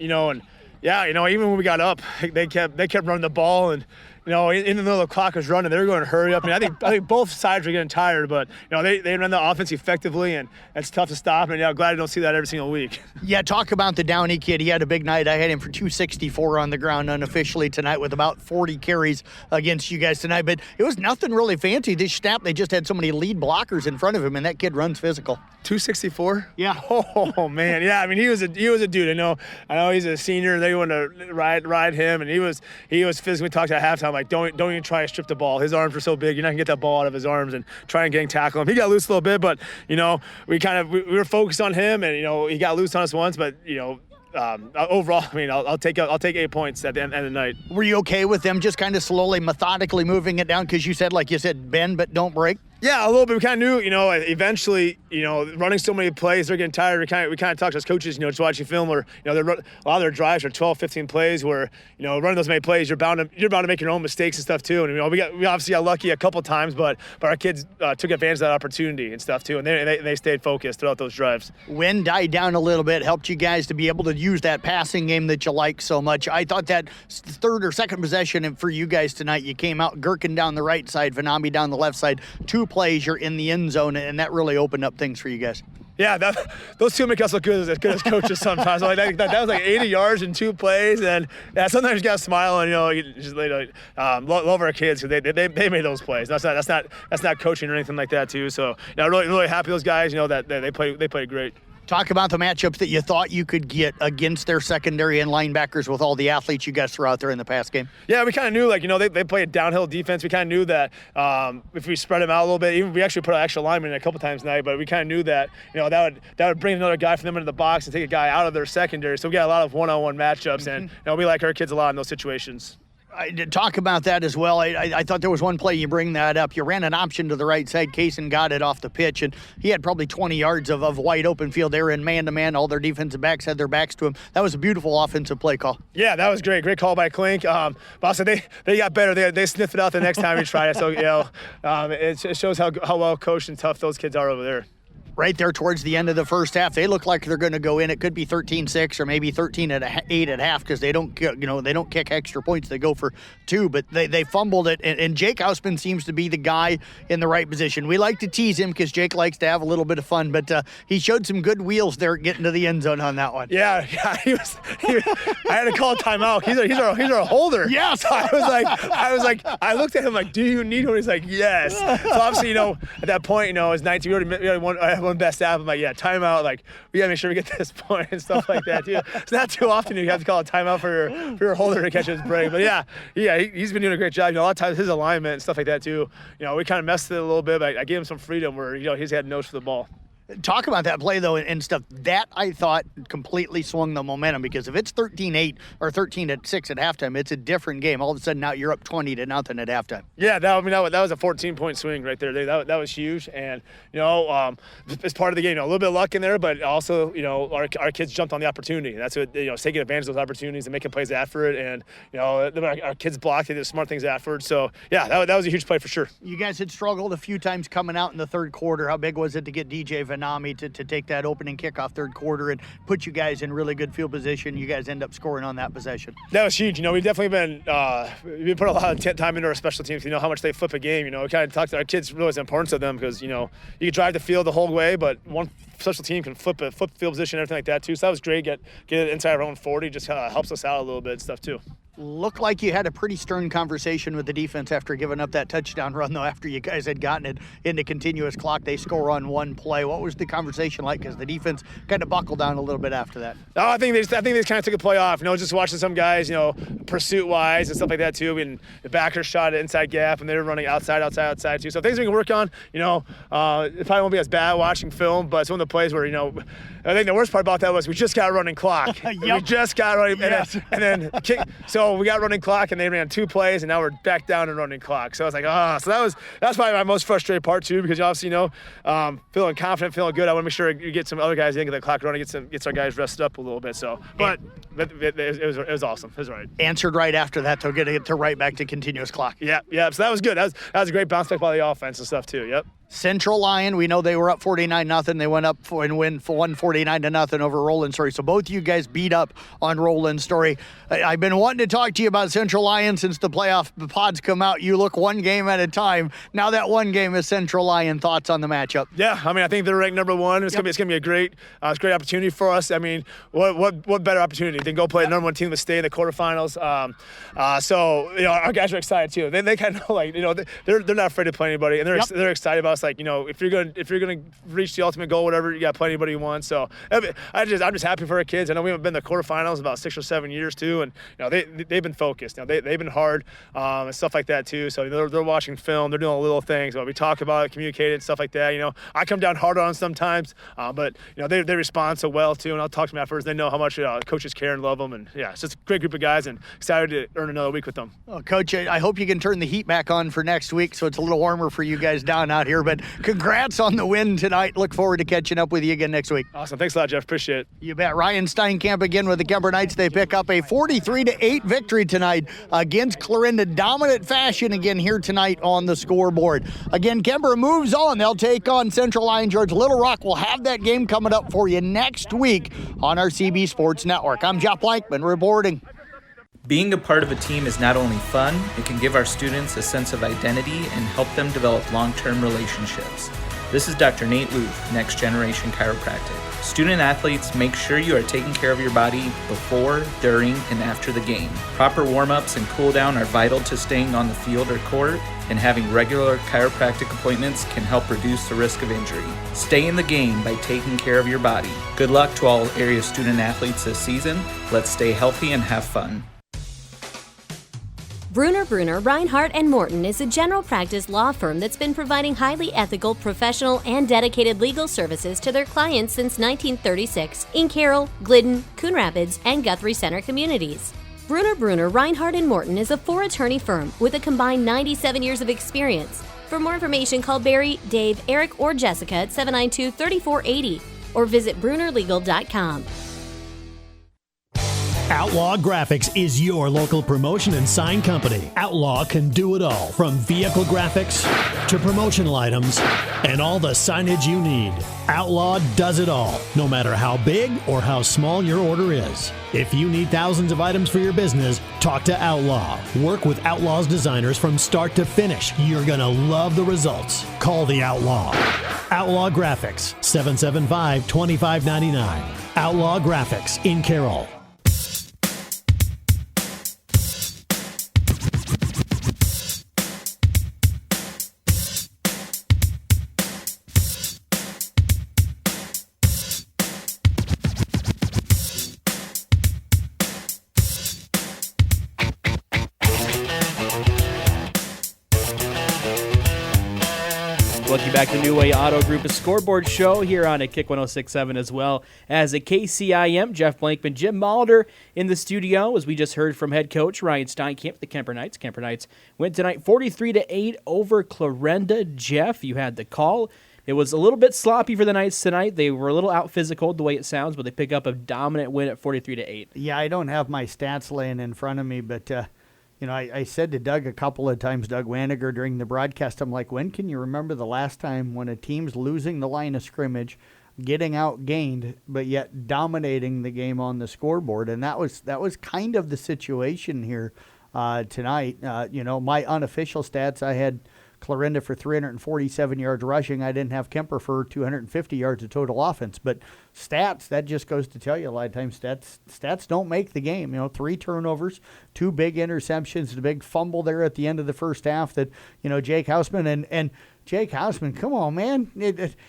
Even when we got up, they kept running the ball, and in the middle of the clock was running. They were going to hurry up. I think both sides were getting tired, but they ran the offense effectively, and it's tough to stop. And I'm glad I don't see that every single week. Yeah, talk about the Downey kid. He had a big night. I had him for 264 on the ground unofficially tonight with about 40 carries against you guys tonight. But it was nothing really fancy. This snap, they just had so many lead blockers in front of him, and that kid runs physical. 264? Yeah. Oh man, yeah. He was a dude. I know he's a senior. They want to ride him, and he was physically talked at halftime. Like, don't even try to strip the ball. His arms are so big, you're not gonna get that ball out of his arms and try and tackle him. He got loose a little bit, but we were focused on him, and he got loose on us once, but overall, I'll take 8 points at the end of the night. Were you okay with them just kind of slowly, methodically moving it down? Because you said, bend but don't break. Yeah, a little bit. We kind of knew, eventually, running so many plays, they're getting tired. We kind of talked as coaches, just watching film where, a lot of their drives are 12, 15 plays where, running those many plays, you're bound to make your own mistakes and stuff too. And we obviously got lucky a couple times, but our kids took advantage of that opportunity and stuff too, and they stayed focused throughout those drives. Wind died down a little bit, helped you guys to be able to use that passing game that you like so much. I thought that third or second possession for you guys tonight, you came out Gherkin down the right side, Vanami down the left side, 2 plays, you're in the end zone, and that really opened up things for you guys. Yeah, those 2 make us look good as coaches sometimes. That was 80 yards in 2 plays, and sometimes you got to smile and love our kids because they made those plays. That's not coaching or anything like that too. So really really happy those guys. That they played great. Talk about the matchups that you thought you could get against their secondary and linebackers with all the athletes you guys threw out there in the pass game. Yeah, we kind of knew, they play a downhill defense. We kind of knew that if we spread them out a little bit, even we actually put an extra lineman in a couple times tonight, but we kind of knew that, that would bring another guy from them into the box and take a guy out of their secondary. So we got a lot of one-on-one matchups, and we like our kids a lot in those situations. I did talk about that as well. I thought there was one play, you bring that up. You ran an option to the right side. Kaysen got it off the pitch, and he had probably 20 yards of wide open field. They were in man-to-man. All their defensive backs had their backs to him. That was a beautiful offensive play call. Yeah, that was great. Great call by Klink. But also they got better. They sniffed it out the next time we tried it. So, it shows how well coached and tough those kids are over there. Right there towards the end of the first half, they look like they're going to go in. It could be 13-6 or maybe 13-8 at half because they don't kick extra points. They go for 2, but they fumbled it. And Jake Hausman seems to be the guy in the right position. We like to tease him because Jake likes to have a little bit of fun, but he showed some good wheels there getting to the end zone on that one. Yeah, I had to call a timeout. He's our holder. Yes. So I looked at him like, do you need one? He's like, yes. So obviously, at that point, it's 19. We already won. I have one best half. I'm like, yeah, timeout. Like, we gotta make sure we get this point and stuff like that too. It's not too often you have to call a timeout for your holder to catch his break. But yeah, he's been doing a great job. A lot of times his alignment and stuff like that too. We kind of messed it a little bit. But I gave him some freedom where he's had nose for the ball. Talk about that play, though, and stuff. That, I thought, completely swung the momentum, because if it's 13-8 or 13-6 at halftime, it's a different game. All of a sudden, now you're up 20-0 at halftime. Yeah, that was a 14-point swing right there. That was huge, and it's part of the game. A little bit of luck in there, but also our kids jumped on the opportunity. That's what taking advantage of those opportunities and making plays after it, and our kids blocked. They did smart things afterwards. So yeah, that was a huge play for sure. You guys had struggled a few times coming out in the third quarter. How big was it to get DJ Vanami to take that opening kickoff third quarter and put you guys in really good field position? You guys end up scoring on that possession. That was huge. We've definitely been put a lot of time into our special teams. How much they flip a game. We kind of talk to our kids, realize the importance of them, because you can drive the field the whole way, but one special team can flip field position, everything like that too. So that was great. Get it inside our own 40, just helps us out a little bit and stuff too. Looked like you had a pretty stern conversation with the defense after giving up that touchdown run, though, after you guys had gotten it into continuous clock. They score on one play. What was the conversation like? Because the defense kind of buckled down a little bit after that. No, I think they kind of took a play off. Just watching some guys, pursuit-wise and stuff like that, too. And the backer shot at inside gap, and they were running outside, too. So things we can work on, it probably won't be as bad watching film, but it's one of the plays where, I think the worst part about that was we just got running clock. Yep. We just got running, yes. and then kick. So we got running clock, and they ran 2 plays, and now we're back down and running clock. So I was like, so that's probably my most frustrating part too, because obviously, feeling confident, feeling good. I want to make sure you get some other guys in, get the clock running, gets our guys rested up a little bit. So, but it was awesome. It was right. Answered right after that, though, getting it to right back to continuous clock. Yeah. So that was good. That was a great bounce back by the offense and stuff too. Yep. Central Lyon, we know they were up 49-0. They went up and win 149-0 over Roland Story. So both of you guys beat up on Roland Story. I've been wanting to talk to you about Central Lyon since the playoff pods come out. You look one game at a time. Now that one game is Central Lyon. Thoughts on the matchup? Yeah, I think they're ranked number 1. It's gonna be a great opportunity for us. What better opportunity than go play the number 1 team in the state in the quarterfinals? So our guys are excited too. They kind of they're not afraid to play anybody, and they're excited about us. If you're gonna reach the ultimate goal, whatever, you got to play anybody you want. So I'm just happy for our kids. I know we haven't been in the quarterfinals about 6 or 7 years too, and they've been focused. They've been hard and stuff like that too. So they're watching film, they're doing little things. But we talk about it, communicate it, stuff like that. I come down hard on them sometimes, but they respond so well too. And I'll talk to them afterwards. They know how much coaches care and love them, and it's just a great group of guys, and excited to earn another week with them. Well, Coach, I hope you can turn the heat back on for next week, so it's a little warmer for you guys down out here. But congrats on the win tonight. Look forward to catching up with you again next week. Awesome. Thanks a lot, Jeff. Appreciate it. You bet. Ryan Steinkamp again with the Kemper Knights. They pick up a 43-8 victory tonight against Clarinda. Dominant fashion again here tonight on the scoreboard. Again, Kemper moves on. They'll take on Central Lyon George. Little Rock will have that game coming up for you next week on our CB Sports Network. I'm Jeff Blankman reporting. Being a part of a team is not only fun, it can give our students a sense of identity and help them develop long-term relationships. This is Dr. Nate Luth, Next Generation Chiropractic. Student athletes, make sure you are taking care of your body before, during, and after the game. Proper warm-ups and cool-down are vital to staying on the field or court, and having regular chiropractic appointments can help reduce the risk of injury. Stay in the game by taking care of your body. Good luck to all area student athletes this season. Let's stay healthy and have fun. Bruner, Reinhardt & Morton is a general practice law firm that's been providing highly ethical, professional, and dedicated legal services to their clients since 1936 in Carroll, Glidden, Coon Rapids, and Guthrie Center communities. Bruner, Reinhardt & Morton is a 4-attorney firm with a combined 97 years of experience. For more information, call Barry, Dave, Eric, or Jessica at 792-3480 or visit brunerlegal.com. Outlaw Graphics is your local promotion and sign company. Outlaw can do it all, from vehicle graphics to promotional items and all the signage you need. Outlaw does it all, no matter how big or how small your order is. If you need thousands of items for your business, talk to Outlaw. Work with Outlaw's designers from start to finish. You're going to love the results. Call the Outlaw. Outlaw Graphics, 775-2599. Outlaw Graphics in Carroll. Welcome back to New Way Auto Group, a scoreboard show here on a Kick 106.7 as well as a KCIM. Jeff Blankman, Jim Mauldin in the studio, as we just heard from head coach Ryan Steinkamp, the Kemper Knights. Kemper Knights went tonight 43-8 over Clarinda. Jeff, you had the call. It was a little bit sloppy for the Knights tonight. They were a little out physical the way it sounds, but they pick up a dominant win at 43-8. Yeah, I don't have my stats laying in front of me, but I said to Doug a couple of times, Doug Waniger, during the broadcast, I'm like, when can you remember the last time when a team's losing the line of scrimmage, getting outgained, but yet dominating the game on the scoreboard? And that was kind of the situation here tonight. My unofficial stats, I had Clarinda for 347 yards rushing. I didn't have Kemper for 250 yards of total offense. But stats, that just goes to tell you a lot of times stats don't make the game. 3 turnovers, 2 big interceptions, the big fumble there at the end of the first half that, Jake Hausman and Jake Hausman, come on, man.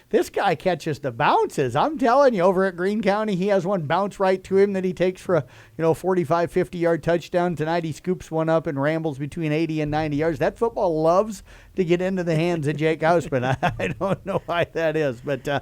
This guy catches the bounces. I'm telling you, over at Greene County, he has one bounce right to him that he takes for a 45, 50-yard touchdown. Tonight he scoops one up and rambles between 80 and 90 yards. That football loves to get into the hands of Jake Hausman. I don't know why that is. But, a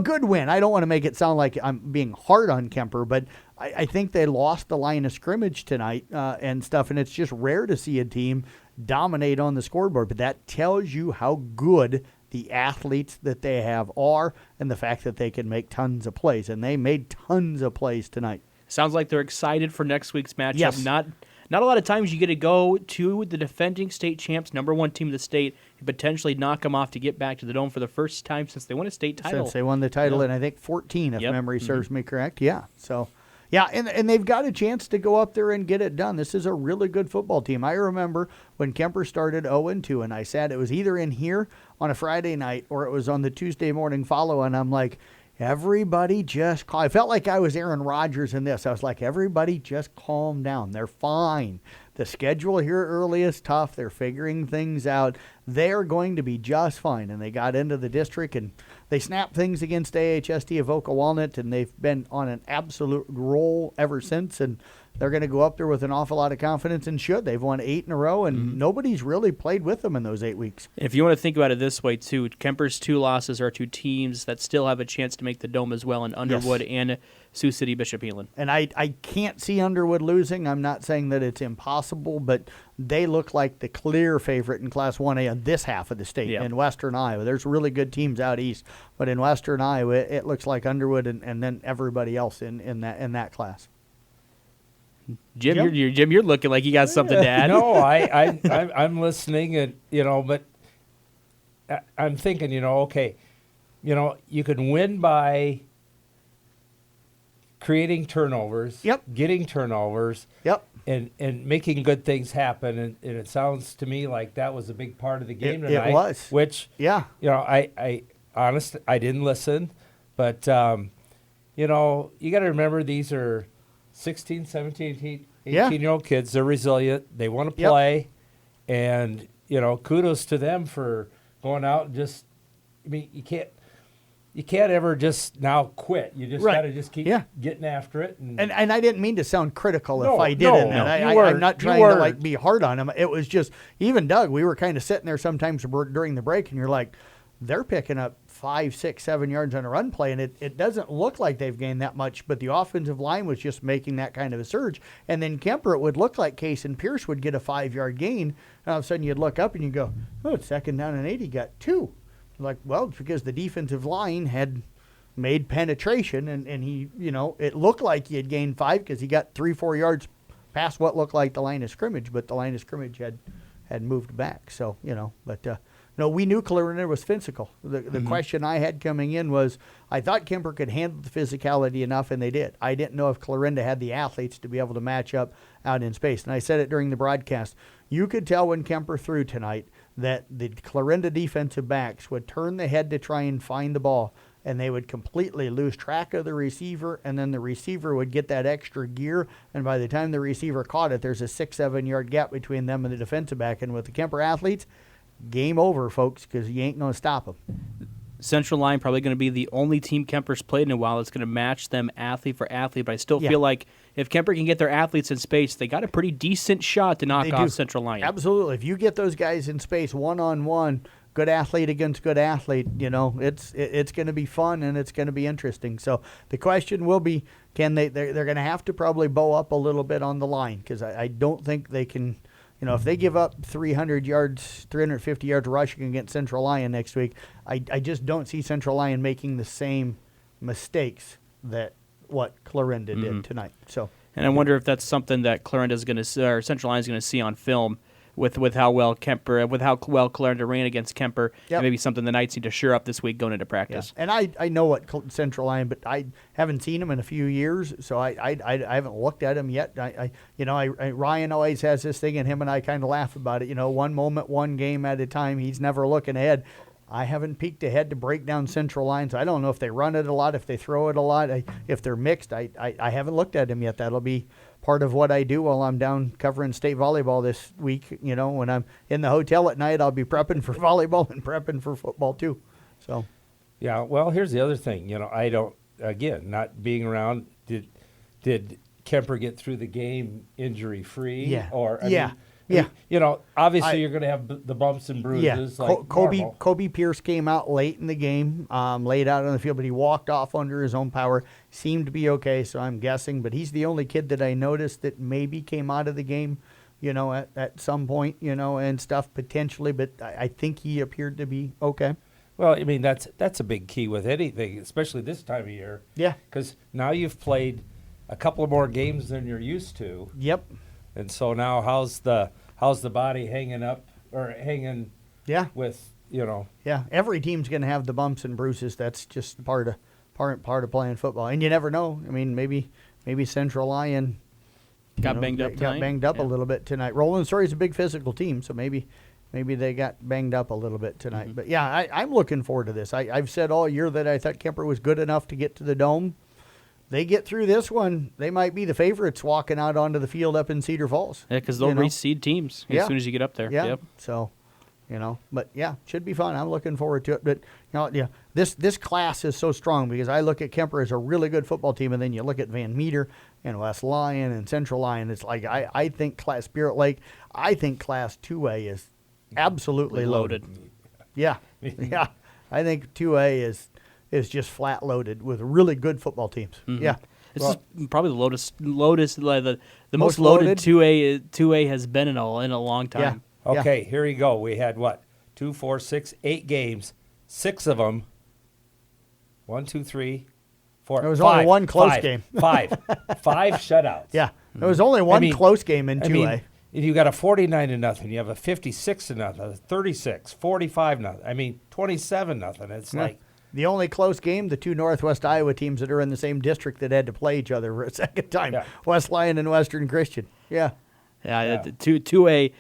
good win. I don't want to make it sound like I'm being hard on Kemper, but I think they lost the line of scrimmage tonight and stuff, and it's just rare to see a team dominate on the scoreboard, but that tells you how good the athletes that they have are and the fact that they can make tons of plays, and they made tons of plays tonight. Sounds like they're excited for next week's matchup. Yes. Not a lot of times you get to go to the defending state champs, number 1 team of the state, and potentially knock them off to get back to the Dome for the first time since they won a state title. Since they won the title in, I think, 14, if memory serves me correct. Yeah, so... Yeah, and they've got a chance to go up there and get it done. This is a really good football team. I remember when Kemper started 0-2, and I said it was either in here on a Friday night or it was on the Tuesday morning follow, and I'm like, everybody just calm. I felt like I was Aaron Rodgers in this. I was like, everybody just calm down. They're fine. The schedule here early is tough. They're figuring things out. They're going to be just fine. And they got into the district, and they snapped things against AHST of Oka Walnut, and they've been on an absolute roll ever since. And they're going to go up there with an awful lot of confidence, and should. They've won 8 in a row, and nobody's really played with them in those 8 weeks. If you want to think about it this way, too, Kemper's 2 losses are 2 teams that still have a chance to make the Dome as well in Underwood and Sioux City Bishop Elin. And I can't see Underwood losing. I'm not saying that it's impossible, but they look like the clear favorite in Class 1A on this half of the state in Western Iowa. There's really good teams out east, but in Western Iowa, it looks like Underwood and then everybody else in that class. Jim, you're looking like you got something to add. No, I'm listening, and but I'm thinking, okay, you can win by creating turnovers, getting turnovers, and making good things happen, and it sounds to me like that was a big part of the game tonight. It was, which I didn't listen, but you got to remember these are 16, 17, 18-year-old kids. They're resilient. They want to play. And, kudos to them for going out and just, you can't ever just now quit. You just got to just keep getting after it. And I didn't mean to sound critical if I did in that. I'm not trying to be hard on them. It was just, even Doug, we were kind of sitting there sometimes during the break, and you're like, they're picking up 5, 6, 7 yards on a run play, and it doesn't look like they've gained that much, but the offensive line was just making that kind of a surge. And then Kemper, it would look like Case and Pierce would get a 5-yard gain, and all of a sudden you'd look up and you go, oh, it's 2nd down and 8, he got 2. Like, well, it's because the defensive line had made penetration, and he, it looked like he had gained 5 because he got 3, 4 yards past what looked like the line of scrimmage, but the line of scrimmage had moved back. So, no, we knew Clarinda was physical. The question I had coming in was, I thought Kemper could handle the physicality enough, and they did. I didn't know if Clarinda had the athletes to be able to match up out in space. And I said it during the broadcast. You could tell when Kemper threw tonight that the Clarinda defensive backs would turn the head to try and find the ball, and they would completely lose track of the receiver, and then the receiver would get that extra gear, and by the time the receiver caught it, there's a 6, 7-yard gap between them and the defensive back. And with the Kemper athletes, game over, folks, because you ain't going to stop them. Central Line probably going to be the only team Kemper's played in a while that's going to match them athlete for athlete, but I still feel like if Kemper can get their athletes in space, they got a pretty decent shot to knock off Central Line. Absolutely. If you get those guys in space one-on-one, good athlete against good athlete, it's going to be fun and it's going to be interesting. So the question will be, can they're going to have to probably bow up a little bit on the line, because I don't think they can, if they give up 350 yards rushing against Central Lyon next week, I just don't see Central Lyon making the same mistakes that what Clarinda did tonight. So, and I wonder if that's something that Clarinda's going to, or Central Lyon's going to see on film with how well Clarinda ran against Kemper. Yep. Maybe something the Knights need to shore up this week going into practice. Yeah. And I know what Central Lyon, but I haven't seen him in a few years, so I haven't looked at him yet. Ryan always has this thing, and him and I kind of laugh about it. One moment, one game at a time. He's never looking ahead. I haven't peeked ahead to break down Central Lyon, so I don't know if they run it a lot, if they throw it a lot, if they're mixed. I haven't looked at him yet. That'll be part of what I do while I'm down covering state volleyball this week. When I'm in the hotel at night, I'll be prepping for volleyball and prepping for football too. So, yeah. Well, here's the other thing. I don't. Again, not being around. Did Kemper get through the game injury free? Yeah. Or yeah. Obviously you're going to have the bumps and bruises. Yeah. Like Kobe Pierce came out late in the game, laid out on the field, but he walked off under his own power. Seemed to be okay, so I'm guessing. But he's the only kid that I noticed that maybe came out of the game, at some point, and stuff potentially. But I think he appeared to be okay. Well, that's a big key with anything, especially this time of year. Yeah. Because now you've played a couple of more games than you're used to. Yep. And so now how's the body hanging up or hanging? Yeah. With Yeah, every team's going to have the bumps and bruises. That's just part of playing football, and you never know. Maybe Central Lyon got banged up a little bit tonight. Roland Story's a big physical team, so maybe they got banged up a little bit tonight. But yeah, I'm looking forward to this. I've said all year that I thought Kemper was good enough to get to the Dome. They get through this one, they might be the favorites walking out onto the field up in Cedar Falls. Yeah, because they'll reseed teams as soon as you get up there. Yeah. Yep. So, but yeah, should be fun. I'm looking forward to it. But this class is so strong because I look at Kemper as a really good football team, and then you look at Van Meter and West Lyon and Central Lyon. It's like I think Spirit Lake. I think Class 2A is absolutely loaded. Yeah, yeah. I think 2A is just flat loaded with really good football teams. Mm-hmm. Yeah. This is probably the most loaded 2A has been in a long time. Yeah. Okay, here you go. We had 2, 4, 6, 8 games. 6 of them. 1, 2, 3, 4. There was 5, only one close game. 5 shutouts. Yeah. There was only one close game in 2A. If you got a 49-0, you have a 56-0, a 36, 45-0. 27-0. It's like the only close game, the two Northwest Iowa teams that are in the same district that had to play each other for a second time, West Lyon and Western Christian. Yeah. Yeah, 2A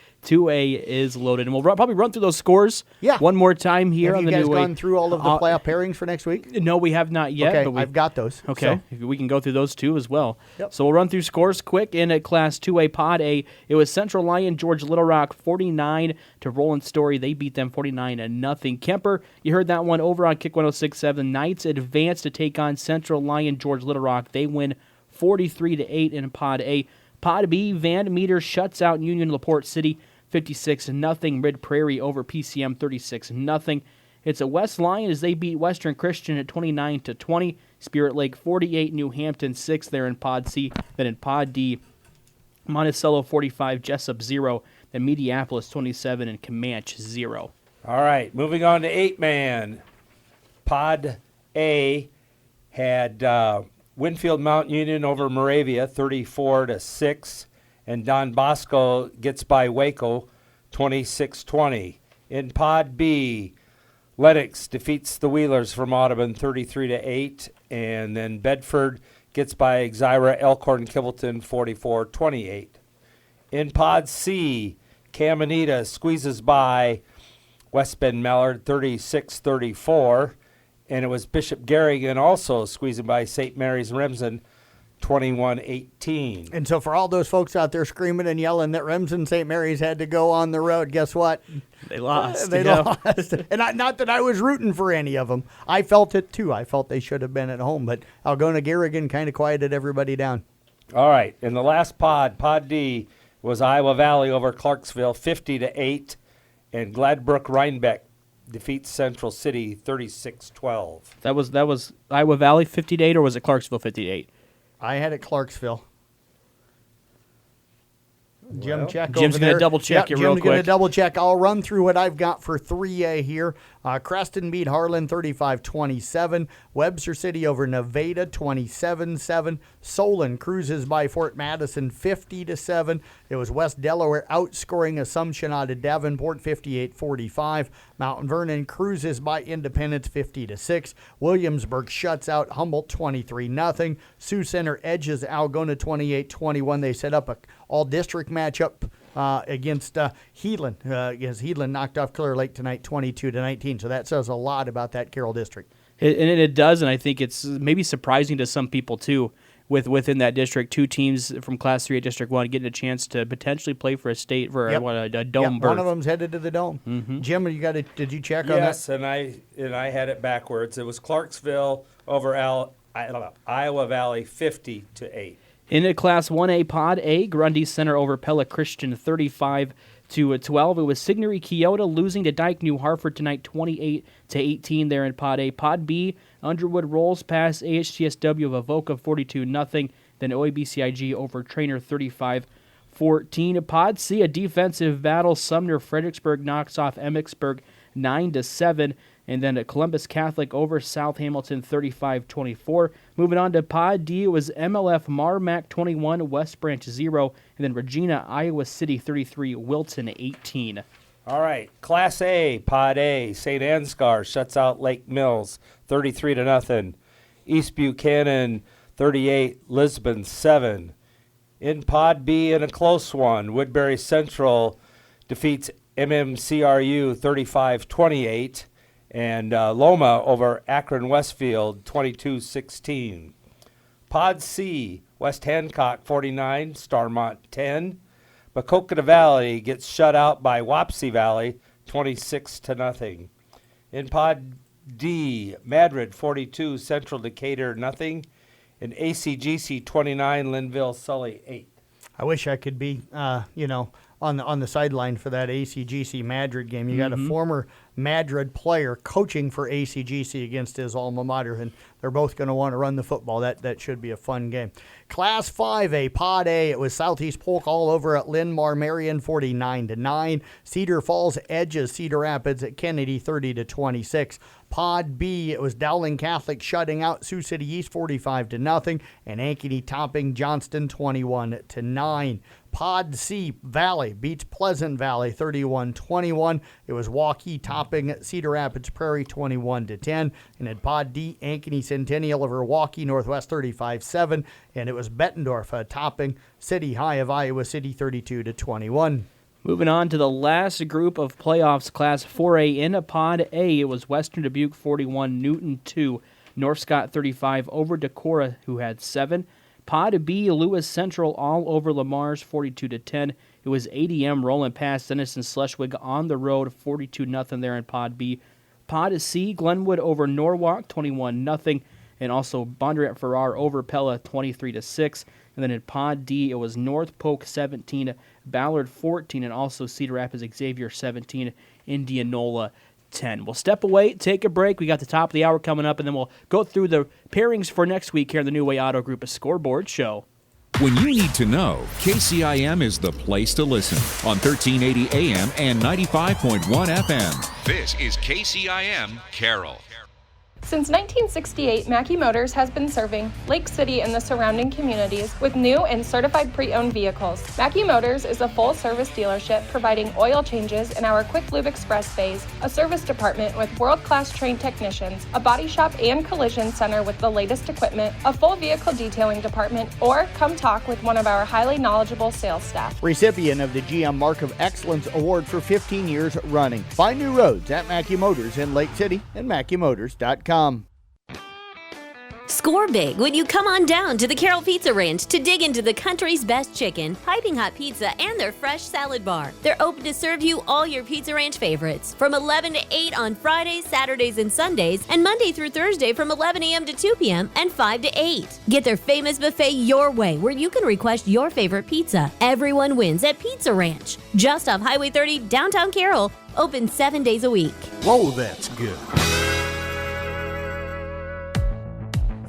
is loaded, and we'll probably run through those scores one more time here on the new way. Have you guys gone through all of the playoff pairings for next week? No, we have not yet. Okay, but I've got those. Okay, so we can go through those too as well. Yep. So we'll run through scores quick. In at Class 2A Pod A, it was Central Lyon, George Little Rock, 49 to Roland Story. They beat them 49-0. Kemper, you heard that one over on Kick 106.7. Knights advance to take on Central Lyon, George Little Rock. They win 43-8 in Pod A. Pod B, Van Meter shuts out Union LaPorte City 56-0. Red Prairie over PCM 36-0. It's a West Lyon as they beat Western Christian at 29-20. Spirit Lake 48, New Hampton 6 there in Pod C. Then in Pod D, Monticello 45, Jessup 0. Then Mediapolis 27 and Comanche 0. All right, moving on to 8-man. Pod A had Winfield Mount Union over Moravia, 34-6, and Don Bosco gets by Waco, 26-20. In Pod B, Lennox defeats the Wheelers from Audubon, 33-8, and then Bedford gets by Exira Elkhorn Kivelton, 44-28. In Pod C, Caminita squeezes by West Bend Mallard, 36-34. And it was Bishop Garrigan also squeezing by St. Mary's Remsen, 21-18. And so for all those folks out there screaming and yelling that Remsen St. Mary's had to go on the road, guess what? They lost. They lost. And not that I was rooting for any of them. I felt it too. I felt they should have been at home. But Algona Garrigan kind of quieted everybody down. All right. In the last pod, Pod D, was Iowa Valley over Clarksville, 50-8. And Gladbrook Rhinebeck defeats Central City 36-12. That was Iowa Valley 50-8, or was it Clarksville 50-8? I had it Clarksville. Jim, check Jim's over going to there. double check Yep, it real Jim's going to quick. double check. I'll run through what I've got for 3A here. Creston beat Harlan 35-27. Webster City over Nevada 27-7. Solon cruises by Fort Madison 50-7. It was West Delaware outscoring Assumption out of Davenport 58-45. Mountain Vernon cruises by Independence 50-6. Williamsburg shuts out Humboldt 23-0. Sioux Center edges Algona 28-21. They set up a all-district matchup against Headland. As Headland knocked off Clear Lake tonight 22-19. So that says a lot about that Carroll district. And it does, and I think it's maybe surprising to some people too. Within that district, 2 teams from Class 3 at District 1 getting a chance to potentially play for a state for a dome berth. One of them's headed to the dome. Mm-hmm. Jim, did you check on that? Yes, and I had it backwards. It was Clarksville over Iowa Valley 50-8. In a Class 1A Pod A, Grundy Center over Pella Christian 35-12. It was Signory Keota losing to Dike New Hartford tonight 28-18 there in Pod A. Pod B, Underwood rolls past AHTSW of Avoca 42-0. Then OABCIG over Trainer 35-14. Pod C, a defensive battle. Sumner Fredericksburg knocks off Emmitsburg 9-7. And then Columbus Catholic over South Hamilton 35-24. Moving on to Pod D, it was MLF Marmac 21, West Branch 0. And then Regina, Iowa City 33, Wilton 18. All right, Class A, Pod A, St. Ansgar shuts out Lake Mills 33-0. East Buchanan 38, Lisbon 7. In Pod B, in a close one, Woodbury Central defeats MMCRU 35-28. And Loma over Akron Westfield 22-16. Pod C, West Hancock 49, Starmont 10. Maquoketa Valley gets shut out by Wapsie Valley 26-0. In Pod D, Madrid 42, Central Decatur 0. And ACGC 29, Linville Sully 8. I wish I could be, on the sideline for that ACGC Madrid game. You got a former Madrid player coaching for ACGC against his alma mater, and they're both going to want to run the football. That should be a fun game. Class 5A, Pod A, it was Southeast Polk all over at Linn-Mar Marion 49-9. Cedar Falls edges Cedar Rapids at Kennedy 30-26. Pod B, it was Dowling Catholic shutting out Sioux City East 45-0, and Ankeny topping Johnston 21-9. Pod C, Valley beats Pleasant Valley 31-21. It was Waukee topping Cedar Rapids Prairie 21-10. And at Pod D, Ankeny Centennial over Waukee Northwest 35-7. And it was Bettendorf topping City High of Iowa City 32-21. Moving on to the last group of playoffs, Class 4A in a Pod A, it was Western Dubuque 41, Newton 2, North Scott 35 over Decorah, who had 7. Pod B, Lewis Central all over Lamar's 42-10. It was ADM rolling past Denison Schleswig on the road 42-0 there in Pod B. Pod C, Glenwood over Norwalk 21-0. And also Bondurant Farrar over Pella 23-6. And then in Pod D, it was North Polk 17, Ballard 14, and also Cedar Rapids Xavier 17, Indianola 10. We'll step away, take a break. We got the top of the hour coming up, and then we'll go through the pairings for next week here in the New Way Auto Group, a Scoreboard show. When you need to know, KCIM is the place to listen on 1380 AM and 95.1 FM. This is KCIM Carroll. Since 1968, Mackey Motors has been serving Lake City and the surrounding communities with new and certified pre-owned vehicles. Mackey Motors is a full-service dealership providing oil changes in our Quick Lube Express bays, a service department with world-class trained technicians, a body shop and collision center with the latest equipment, a full vehicle detailing department, or come talk with one of our highly knowledgeable sales staff. Recipient of the GM Mark of Excellence Award for 15 years running. Find new roads at Mackey Motors in Lake City and MackeyMotors.com. Score big when you come on down to the Carroll Pizza Ranch to dig into the country's best chicken, piping hot pizza, and their fresh salad bar. They're open to serve you all your Pizza Ranch favorites from 11 to 8 on Fridays, Saturdays, and Sundays, and Monday through Thursday from 11 a.m. to 2 p.m. and 5 to 8. Get their famous buffet your way, where you can request your favorite pizza. Everyone wins at Pizza Ranch, just off Highway 30, downtown Carroll, open 7 days a week. Whoa, that's good.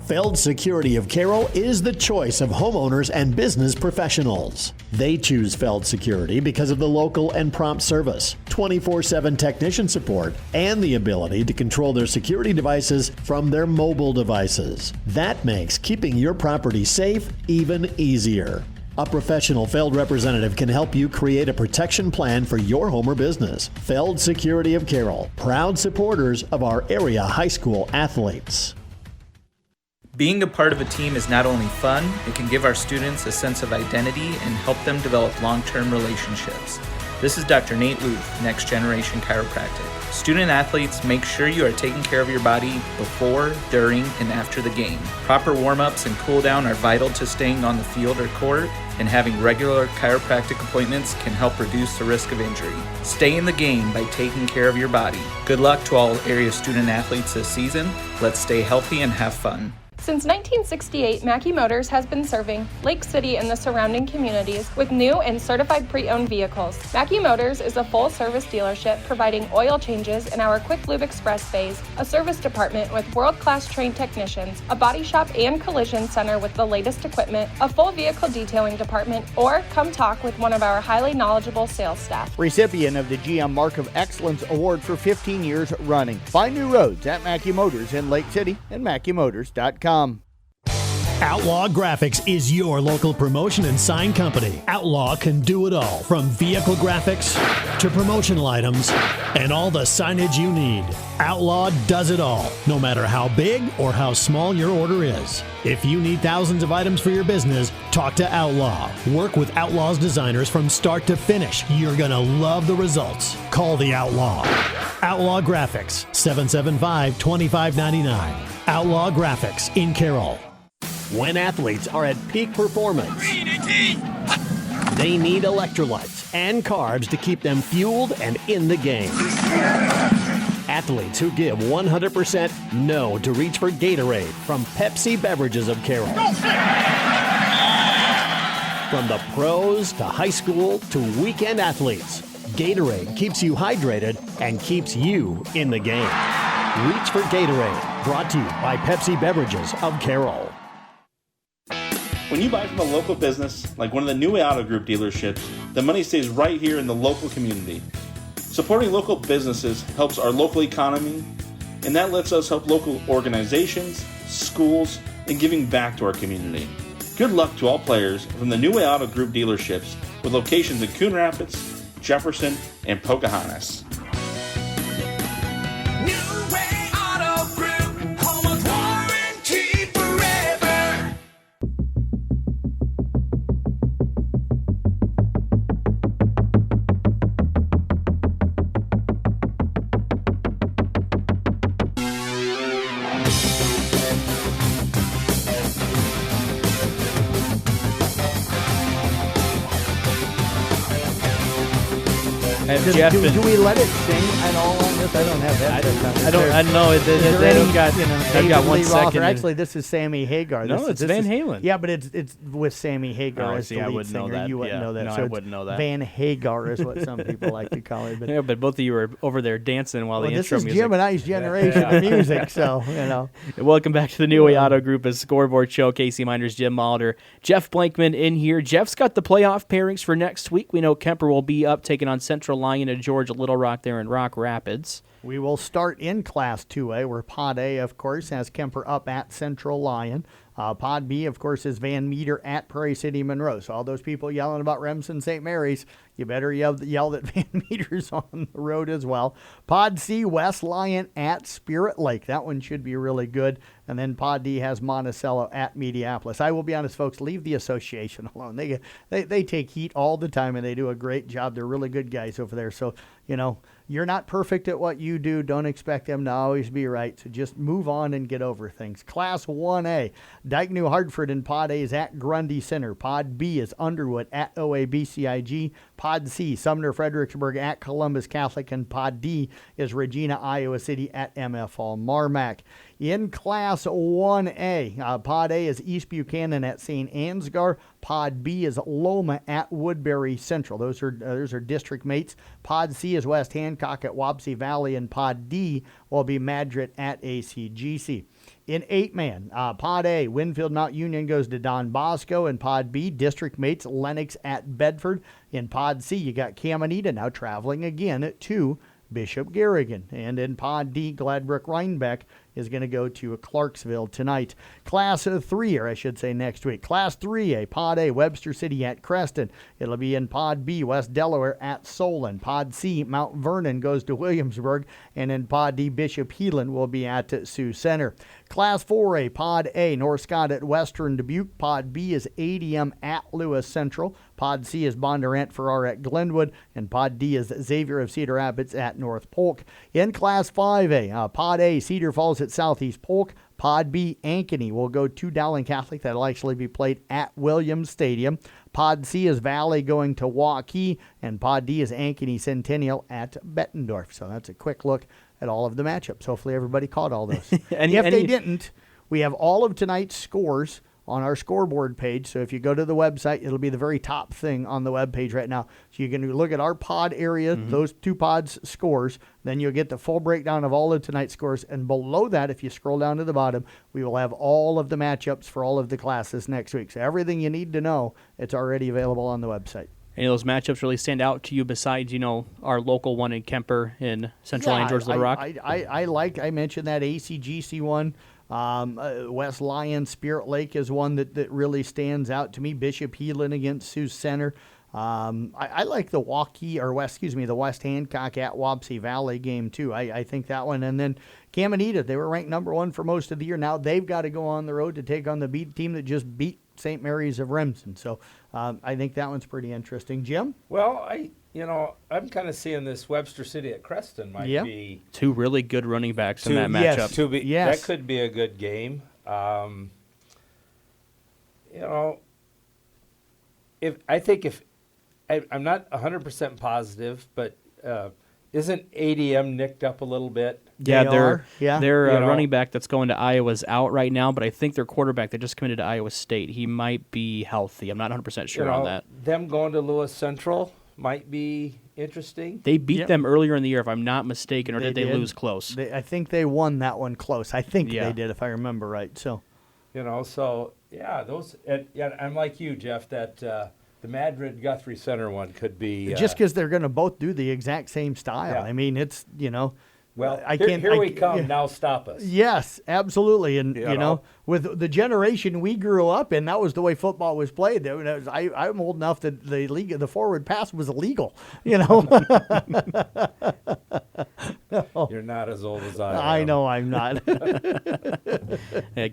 Feld Security of Carroll is the choice of homeowners and business professionals. They choose Feld Security because of the local and prompt service, 24/7 technician support, and the ability to control their security devices from their mobile devices. That makes keeping your property safe even easier. A professional Feld representative can help you create a protection plan for your home or business. Feld Security of Carroll, proud supporters of our area high school athletes. Being a part of a team is not only fun, it can give our students a sense of identity and help them develop long-term relationships. This is Dr. Nate Luth, Next Generation Chiropractic. Student athletes, make sure you are taking care of your body before, during, and after the game. Proper warm-ups and cool-down are vital to staying on the field or court, and having regular chiropractic appointments can help reduce the risk of injury. Stay in the game by taking care of your body. Good luck to all area student athletes this season. Let's stay healthy and have fun. Since 1968, Mackey Motors has been serving Lake City and the surrounding communities with new and certified pre-owned vehicles. Mackey Motors is a full-service dealership providing oil changes in our Quick Lube Express bays, a service department with world-class trained technicians, a body shop and collision center with the latest equipment, a full vehicle detailing department, or come talk with one of our highly knowledgeable sales staff. Recipient of the GM Mark of Excellence Award for 15 years running. Find new roads at Mackey Motors in Lake City and MackeyMotors.com. Outlaw Graphics is your local promotion and sign company. Outlaw can do it all, from vehicle graphics to promotional items and all the signage you need. Outlaw does it all, no matter how big or how small your order is. If you need thousands of items for your business, talk to Outlaw. Work with Outlaw's designers from start to finish. You're going to love the results. Call the Outlaw. Outlaw Graphics, 775-2599. Outlaw Graphics in Carroll. When athletes are at peak performance, they need electrolytes and carbs to keep them fueled and in the game. Athletes who give 100% know to reach for Gatorade from Pepsi Beverages of Carroll. From the pros to high school to weekend athletes, Gatorade keeps you hydrated and keeps you in the game. Reach for Gatorade, brought to you by Pepsi Beverages of Carroll. When you buy from a local business, like one of the New Way Auto Group dealerships, the money stays right here in the local community. Supporting local businesses helps our local economy, and that lets us help local organizations, schools, and giving back to our community. Good luck to all players from the New Way Auto Group dealerships with locations in Coon Rapids, Jefferson, and Pocahontas. Do we let it sing at all on this? I don't have that. I don't know. They don't got. I've got 1 second. Actually, this is Sammy Hagar. No, it's Van Halen. Yeah, but it's with Sammy Hagar as the lead I wouldn't singer. know that. You wouldn't know that. No, so I wouldn't know that. Van Hagar is what some people like to call it. But yeah, but both of you were over there dancing while the intro music. This is Jim and I's generation of music, so you know. Welcome back to the New Way Auto Group, a Scoreboard show. Casey Minders, Jim Mauldner, Jeff Blankman in here. Jeff's got the playoff pairings for next week. We know Kemper will be up taking on Central Lyon and Georgia Little Rock there in Rock Rapids. We will start in Class 2A, where Pod A, of course, has Kemper up at Central Lyon. Pod B, of course, is Van Meter at Prairie City Monroe. So all those people yelling about Remsen St. Mary's, you better yell that Van Meter's on the road as well. Pod C, West Lyon at Spirit Lake. That one should be really good. And then Pod D has Monticello at Mediapolis. I will be honest, folks, leave the association alone. They take heat all the time, and they do a great job. They're really good guys over there. So, you're not perfect at what you do. Don't expect them to always be right. So just move on and get over things. Class 1A, Dyke New Hartford and Pod A is at Grundy Center. Pod B is Underwood at OABCIG. Pod C, Sumner Fredericksburg at Columbus Catholic. And Pod D is Regina, Iowa City at MFL Marmac. In Class 1A, Pod A is East Buchanan at St. Ansgar. Pod B is Loma at Woodbury Central. Those are district mates. Pod C is West Hancock at Wapsie Valley, and Pod D will be Madrid at ACGC. In 8-man, Pod A, Winfield Mount Union goes to Don Bosco, and Pod B, district mates Lennox at Bedford. In Pod C, you got Caminita now traveling again to Bishop Garrigan. And in Pod D, Gladbrook Rhinebeck is going to go to Clarksville tonight. Class 3, or I should say next week. Class 3A, Pod A, Webster City at Creston. It'll be in Pod B, West Delaware at Solon. Pod C, Mount Vernon goes to Williamsburg. And in Pod D, Bishop Heelan will be at Sioux Center. Class 4A, Pod A, North Scott at Western Dubuque. Pod B is ADM at Lewis Central. Pod C is Bondurant Farrar at Glenwood. And Pod D is Xavier of Cedar Rapids at North Polk. In Class 5A, Pod A, Cedar Falls at Southeast Polk. Pod B, Ankeny will go to Dowling Catholic. That'll actually be played at Williams Stadium. Pod C is Valley going to Waukee. And Pod D is Ankeny Centennial at Bettendorf. So that's a quick look at all of the matchups. Hopefully everybody caught all those. And if they didn't, we have all of tonight's scores on our scoreboard page. So if you go to the website, it'll be the very top thing on the web page right now. So you can look at our pod area, those two pods scores, then you'll get the full breakdown of all of tonight's scores. And below that, if you scroll down to the bottom, we will have all of the matchups for all of the classes next week. So everything you need to know, it's already available on the website. Any of those matchups really stand out to you besides, our local one in Kemper in Central Lyon, George Little Rock? I mentioned that ACGC one. West Lyon, Spirit Lake is one that really stands out to me. Bishop Heelan against Sioux Center. I like the the West Hancock at Wapsie Valley game too. I think that one. And then Caminita, they were ranked number 1 for most of the year. Now they've got to go on the road to take on the team that just beat St. Mary's of Remsen. So I think that one's pretty interesting. Jim? Well, I'm kind of seeing this Webster City at Creston might be two really good running backs in that matchup. That could be a good game. I'm not 100% positive, but isn't ADM nicked up a little bit? Yeah, their running back that's going to Iowa's out right now, but I think their quarterback that just committed to Iowa State, he might be healthy. I'm not 100% sure on that. Them going to Lewis Central might be interesting. They beat them earlier in the year, if I'm not mistaken, or did they lose close? I think they won that one close. I think they did, if I remember right. So, those. I'm like you, Jeff. That the Madrid Guthrie Center one could be just because they're going to both do the exact same style. Yeah. I mean, it's Well, here we come. Now stop us. Yes, absolutely. And, with the generation we grew up in, that was the way football was played. I'm old enough that the forward pass was illegal, No. You're not as old as I am. I know I'm not.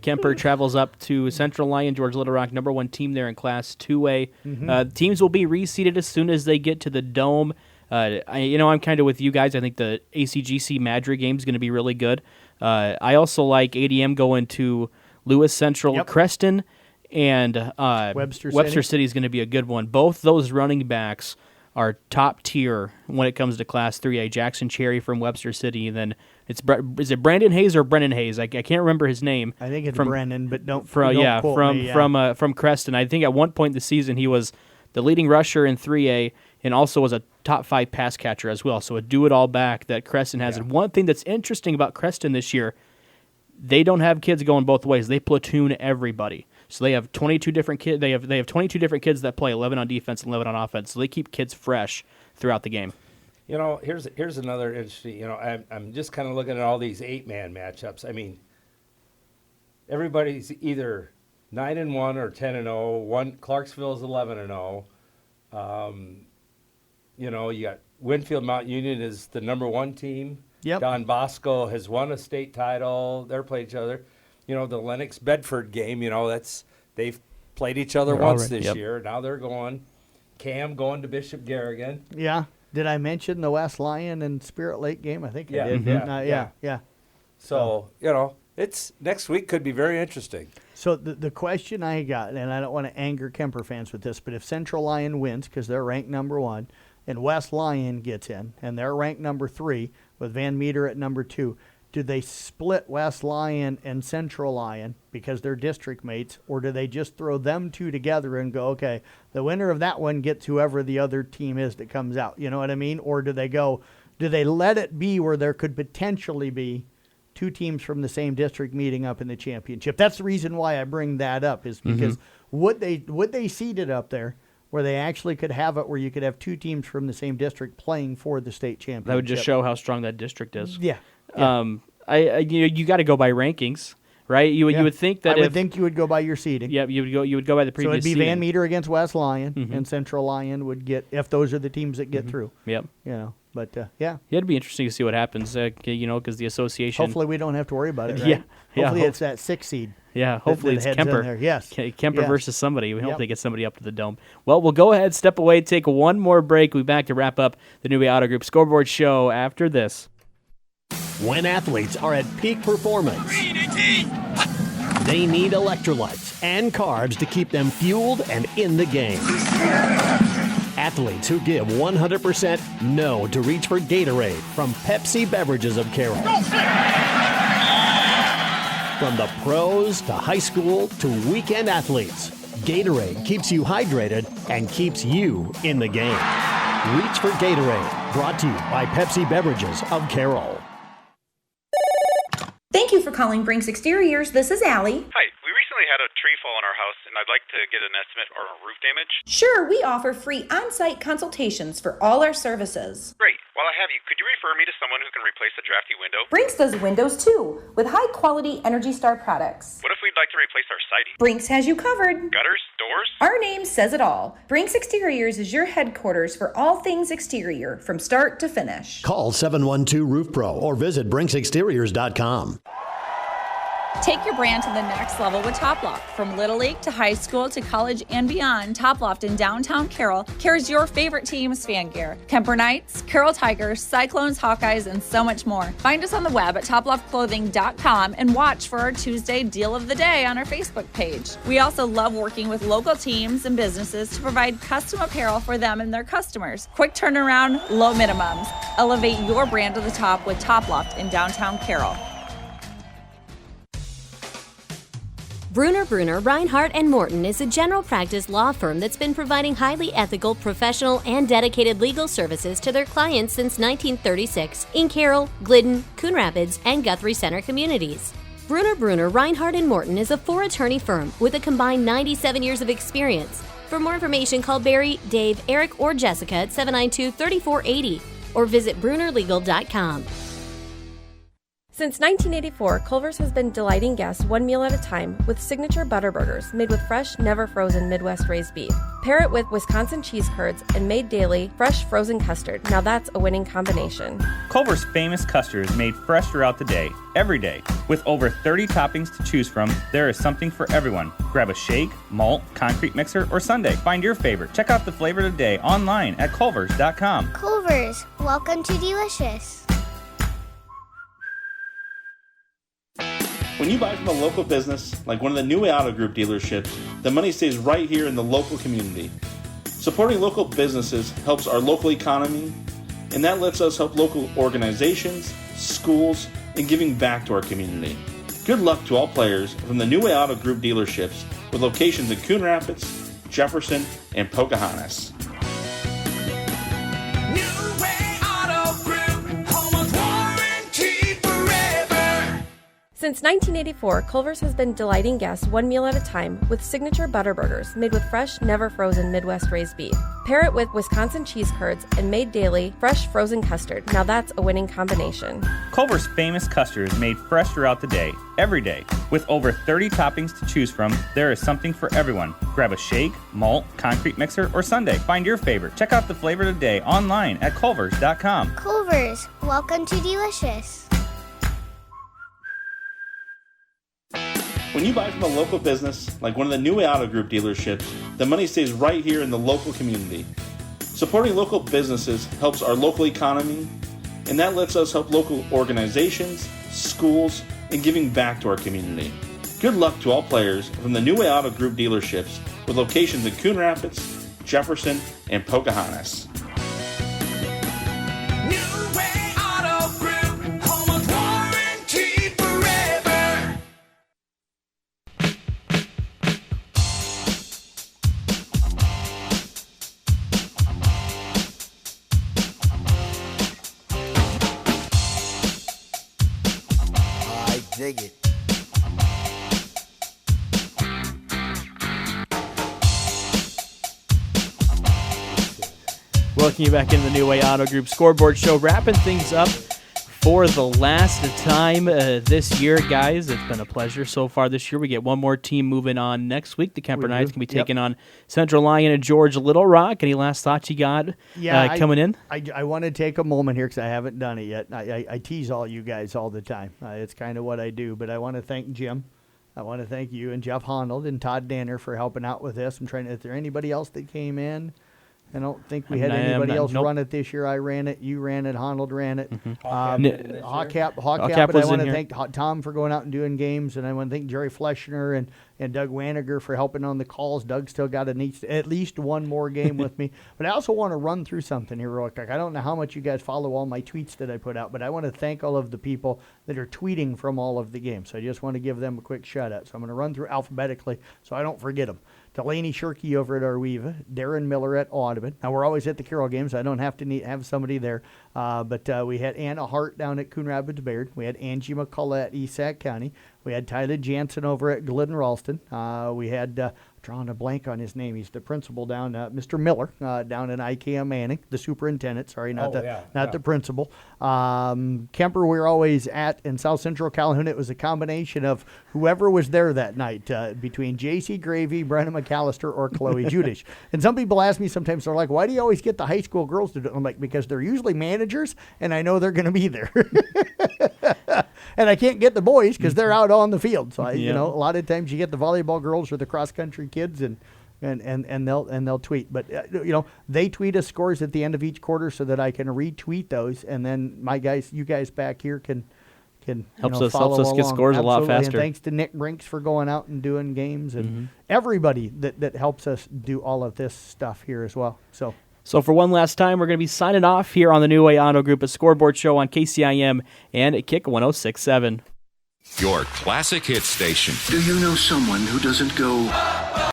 Kemper travels up to Central Lyon, George Little Rock, number 1 team there in Class 2A. Teams will be reseeded as soon as they get to the Dome. I'm kind of with you guys. I think the ACGC Madrid game is going to be really good. I also like ADM going to Lewis Central, Creston, and Webster City is going to be a good one. Both those running backs are top tier when it comes to Class 3A. Jackson Cherry from Webster City, and then is it Brandon Hayes or Brennan Hayes? I can't remember his name. I think it's Brennan, but don't quote me. From Creston. I think at one point in the season he was the leading rusher in 3A and also was a top 5 pass catcher as well. So a do-it-all back that Creston has. And one thing that's interesting about Creston this year, they don't have kids going both ways. They platoon everybody. So they have 22 different kids. They have 22 different kids that play 11 on defense and 11 on offense. So they keep kids fresh throughout the game. Here's another interesting. I'm just kind of looking at all these 8-man matchups. I mean, everybody's either 9-1 or 10-0. Clarksville's 11-0. You got Winfield Mount Union is the number 1 team. Yep. Don Bosco has won a state title. They're playing each other. The Lennox Bedford game. They've played each other once this year. Now they're going. Cam going to Bishop Garrigan. Yeah. Did I mention the West Lion and Spirit Lake game? I think I did. Yeah. Yeah. So it's next week could be very interesting. So the question I got, and I don't want to anger Kemper fans with this, but if Central Lion wins because they're ranked number 1, and West Lion gets in, and they're ranked number 3 with Van Meter at number 2, do they split West Lion and Central Lion because they're district mates, or do they just throw them two together and go, okay, the winner of that one gets whoever the other team is that comes out? You know what I mean? Or do they let it be where there could potentially be 2 teams from the same district meeting up in the championship? That's the reason why I bring that up, is because would they seed it up there where they actually could have it where you could have 2 teams from the same district playing for the state championship? That would just show how strong that district is. Yeah. You got to go by rankings, right? You would think that I would think you would go by your seeding. Yeah, you would go by the previous. So it'd be seeding. Van Meter against West Lion, and Central Lion would get, if those are the teams that get through. Yep. But yeah, it'd be interesting to see what happens. Because the association. Hopefully, we don't have to worry about it. Right? Hopefully, it's that 6 seed. Yeah, hopefully it's Kemper. Yes. Kemper versus somebody. We hope they get somebody up to the dome. Well, we'll go ahead, step away, take one more break. We'll be back to wrap up the New Way Auto Group Scoreboard Show after this. When athletes are at peak performance, they need electrolytes and carbs to keep them fueled and in the game. Athletes who give 100% know to reach for Gatorade from Pepsi Beverages of Carroll. From the pros to high school to weekend athletes, Gatorade keeps you hydrated and keeps you in the game. Reach for Gatorade, brought to you by Pepsi Beverages of Carroll. Thank you for calling Brinks Exteriors. This is Allie. Hi, we recently had a tree fall in our house, and I'd like to get an estimate on roof damage. Sure, we offer free on-site consultations for all our services. Great. While I have you, could you refer me to someone who can replace a drafty window? Brinks does windows too, with high-quality Energy Star products. What if we'd like to replace our siding? Brinks has you covered. Gutters? Doors? Our name says it all. Brinks Exteriors is your headquarters for all things exterior, from start to finish. Call 712-ROOF-PRO or visit BrinksExteriors.com. Take your brand to the next level with Toploft. From Little League to high school to college and beyond, Toploft in downtown Carroll carries your favorite team's fan gear. Kemper Knights, Carroll Tigers, Cyclones, Hawkeyes, and so much more. Find us on the web at toploftclothing.com and watch for our Tuesday Deal of the Day on our Facebook page. We also love working with local teams and businesses to provide custom apparel for them and their customers. Quick turnaround, low minimums. Elevate your brand to the top with Toploft in downtown Carroll. Bruner, Reinhardt & Morton is a general practice law firm that's been providing highly ethical, professional, and dedicated legal services to their clients since 1936 in Carroll, Glidden, Coon Rapids, and Guthrie Center communities. Bruner, Reinhardt & Morton is a 4-attorney firm with a combined 97 years of experience. For more information, call Barry, Dave, Eric, or Jessica at 792-3480 or visit brunerlegal.com. Since 1984, Culver's has been delighting guests one meal at a time with signature butter burgers made with fresh, never frozen Midwest raised beef. Pair it with Wisconsin cheese curds and made daily fresh frozen custard. Now that's a winning combination. Culver's famous custard is made fresh throughout the day, every day. With over 30 toppings to choose from, there is something for everyone. Grab a shake, malt, concrete mixer, or sundae. Find your favorite. Check out the flavor of the day online at culvers.com. Culver's, welcome to Delicious. When you buy from a local business, like one of the New Way Auto Group dealerships, the money stays right here in the local community. Supporting local businesses helps our local economy, and that lets us help local organizations, schools, and giving back to our community. Good luck to all players from the New Way Auto Group dealerships with locations in Coon Rapids, Jefferson, and Pocahontas. Since Since 1984, Culver's has been delighting guests one meal at a time with signature butter burgers made with fresh, never frozen Midwest raised beef. Pair it with Wisconsin cheese curds and made daily fresh frozen custard. Now that's a winning combination. Culver's famous custard is made fresh throughout the day, every day. With over 30 toppings to choose from, there is something for everyone. Grab a shake, malt, concrete mixer, or sundae. Find your favorite. Check out the flavor of the day online at culvers.com. Culver's, welcome to Delicious. When you buy from a local business, like one of the New Way Auto Group dealerships, the money stays right here in the local community. Supporting local businesses helps our local economy, and that lets us help local organizations, schools, and giving back to our community. Good luck to all players from the New Way Auto Group dealerships with locations in Coon Rapids, Jefferson, and Pocahontas. Dig it. Welcome you back into the New Way Auto Group Scoreboard Show, wrapping things up for the last time this year, guys. It's been a pleasure so far this year. We get one more team moving on next week. The Kemper Knights can be taking on Central Lyon and George Little Rock. Any last thoughts you got coming in? I want to take a moment here because I haven't done it yet. I tease all you guys all the time. It's kind of what I do. But I want to thank Jim. I want to thank you and Jeff Honnold and Todd Danner for helping out with this. I'm trying to, is there anybody else that came in? I don't think we had anybody else run it this year. I ran it. You ran it. Honnold ran it. Hawcap, but I want to thank Tom for going out and doing games, and I want to thank Jerry Fleschner and Doug Waniger for helping on the calls. Doug still got at least one more game with me. But I also want to run through something here real quick. I don't know how much you guys follow all my tweets that I put out, but I want to thank all of the people that are tweeting from all of the games. So I just want to give them a quick shout-out. So I'm going to run through alphabetically so I don't forget them. Delaney Shirkey over at Arweva, Darren Miller at Audubon. Now, we're always at the Carroll games. I don't have to have somebody there. But we had Anna Hart down at Coon Rapids Bayard. We had Angie McCullough at East Sac County. We had Tyler Jansen over at Glidden Ralston. We had, drawing a blank on his name, he's the principal down, Mr. Miller, down in IKEA Manning, the superintendent, sorry, not the principal. Kemper, we were always at, in South Central Calhoun. It was a combination of whoever was there that night, between J.C. Gravy, Brenna McAllister, or Chloe Judish. And some people ask me sometimes, they're like, why do you always get the high school girls to do it? I'm like, because they're usually managers, and I know they're going to be there. And I can't get the boys because they're out on the field. So, you know, a lot of times you get the volleyball girls or the cross-country kids, and they'll tweet. But, you know, they tweet us scores at the end of each quarter so that I can retweet those, and then my guys, you guys back here can helps us get scores a lot faster. And thanks to Nick Brinks for going out and doing games, and everybody that helps us do all of this stuff here as well. So for one last time, we're going to be signing off here on the New Way Auto Group, a Scoreboard Show on KCIM and at Kick 106.7. Your classic hit station. Do you know someone who doesn't go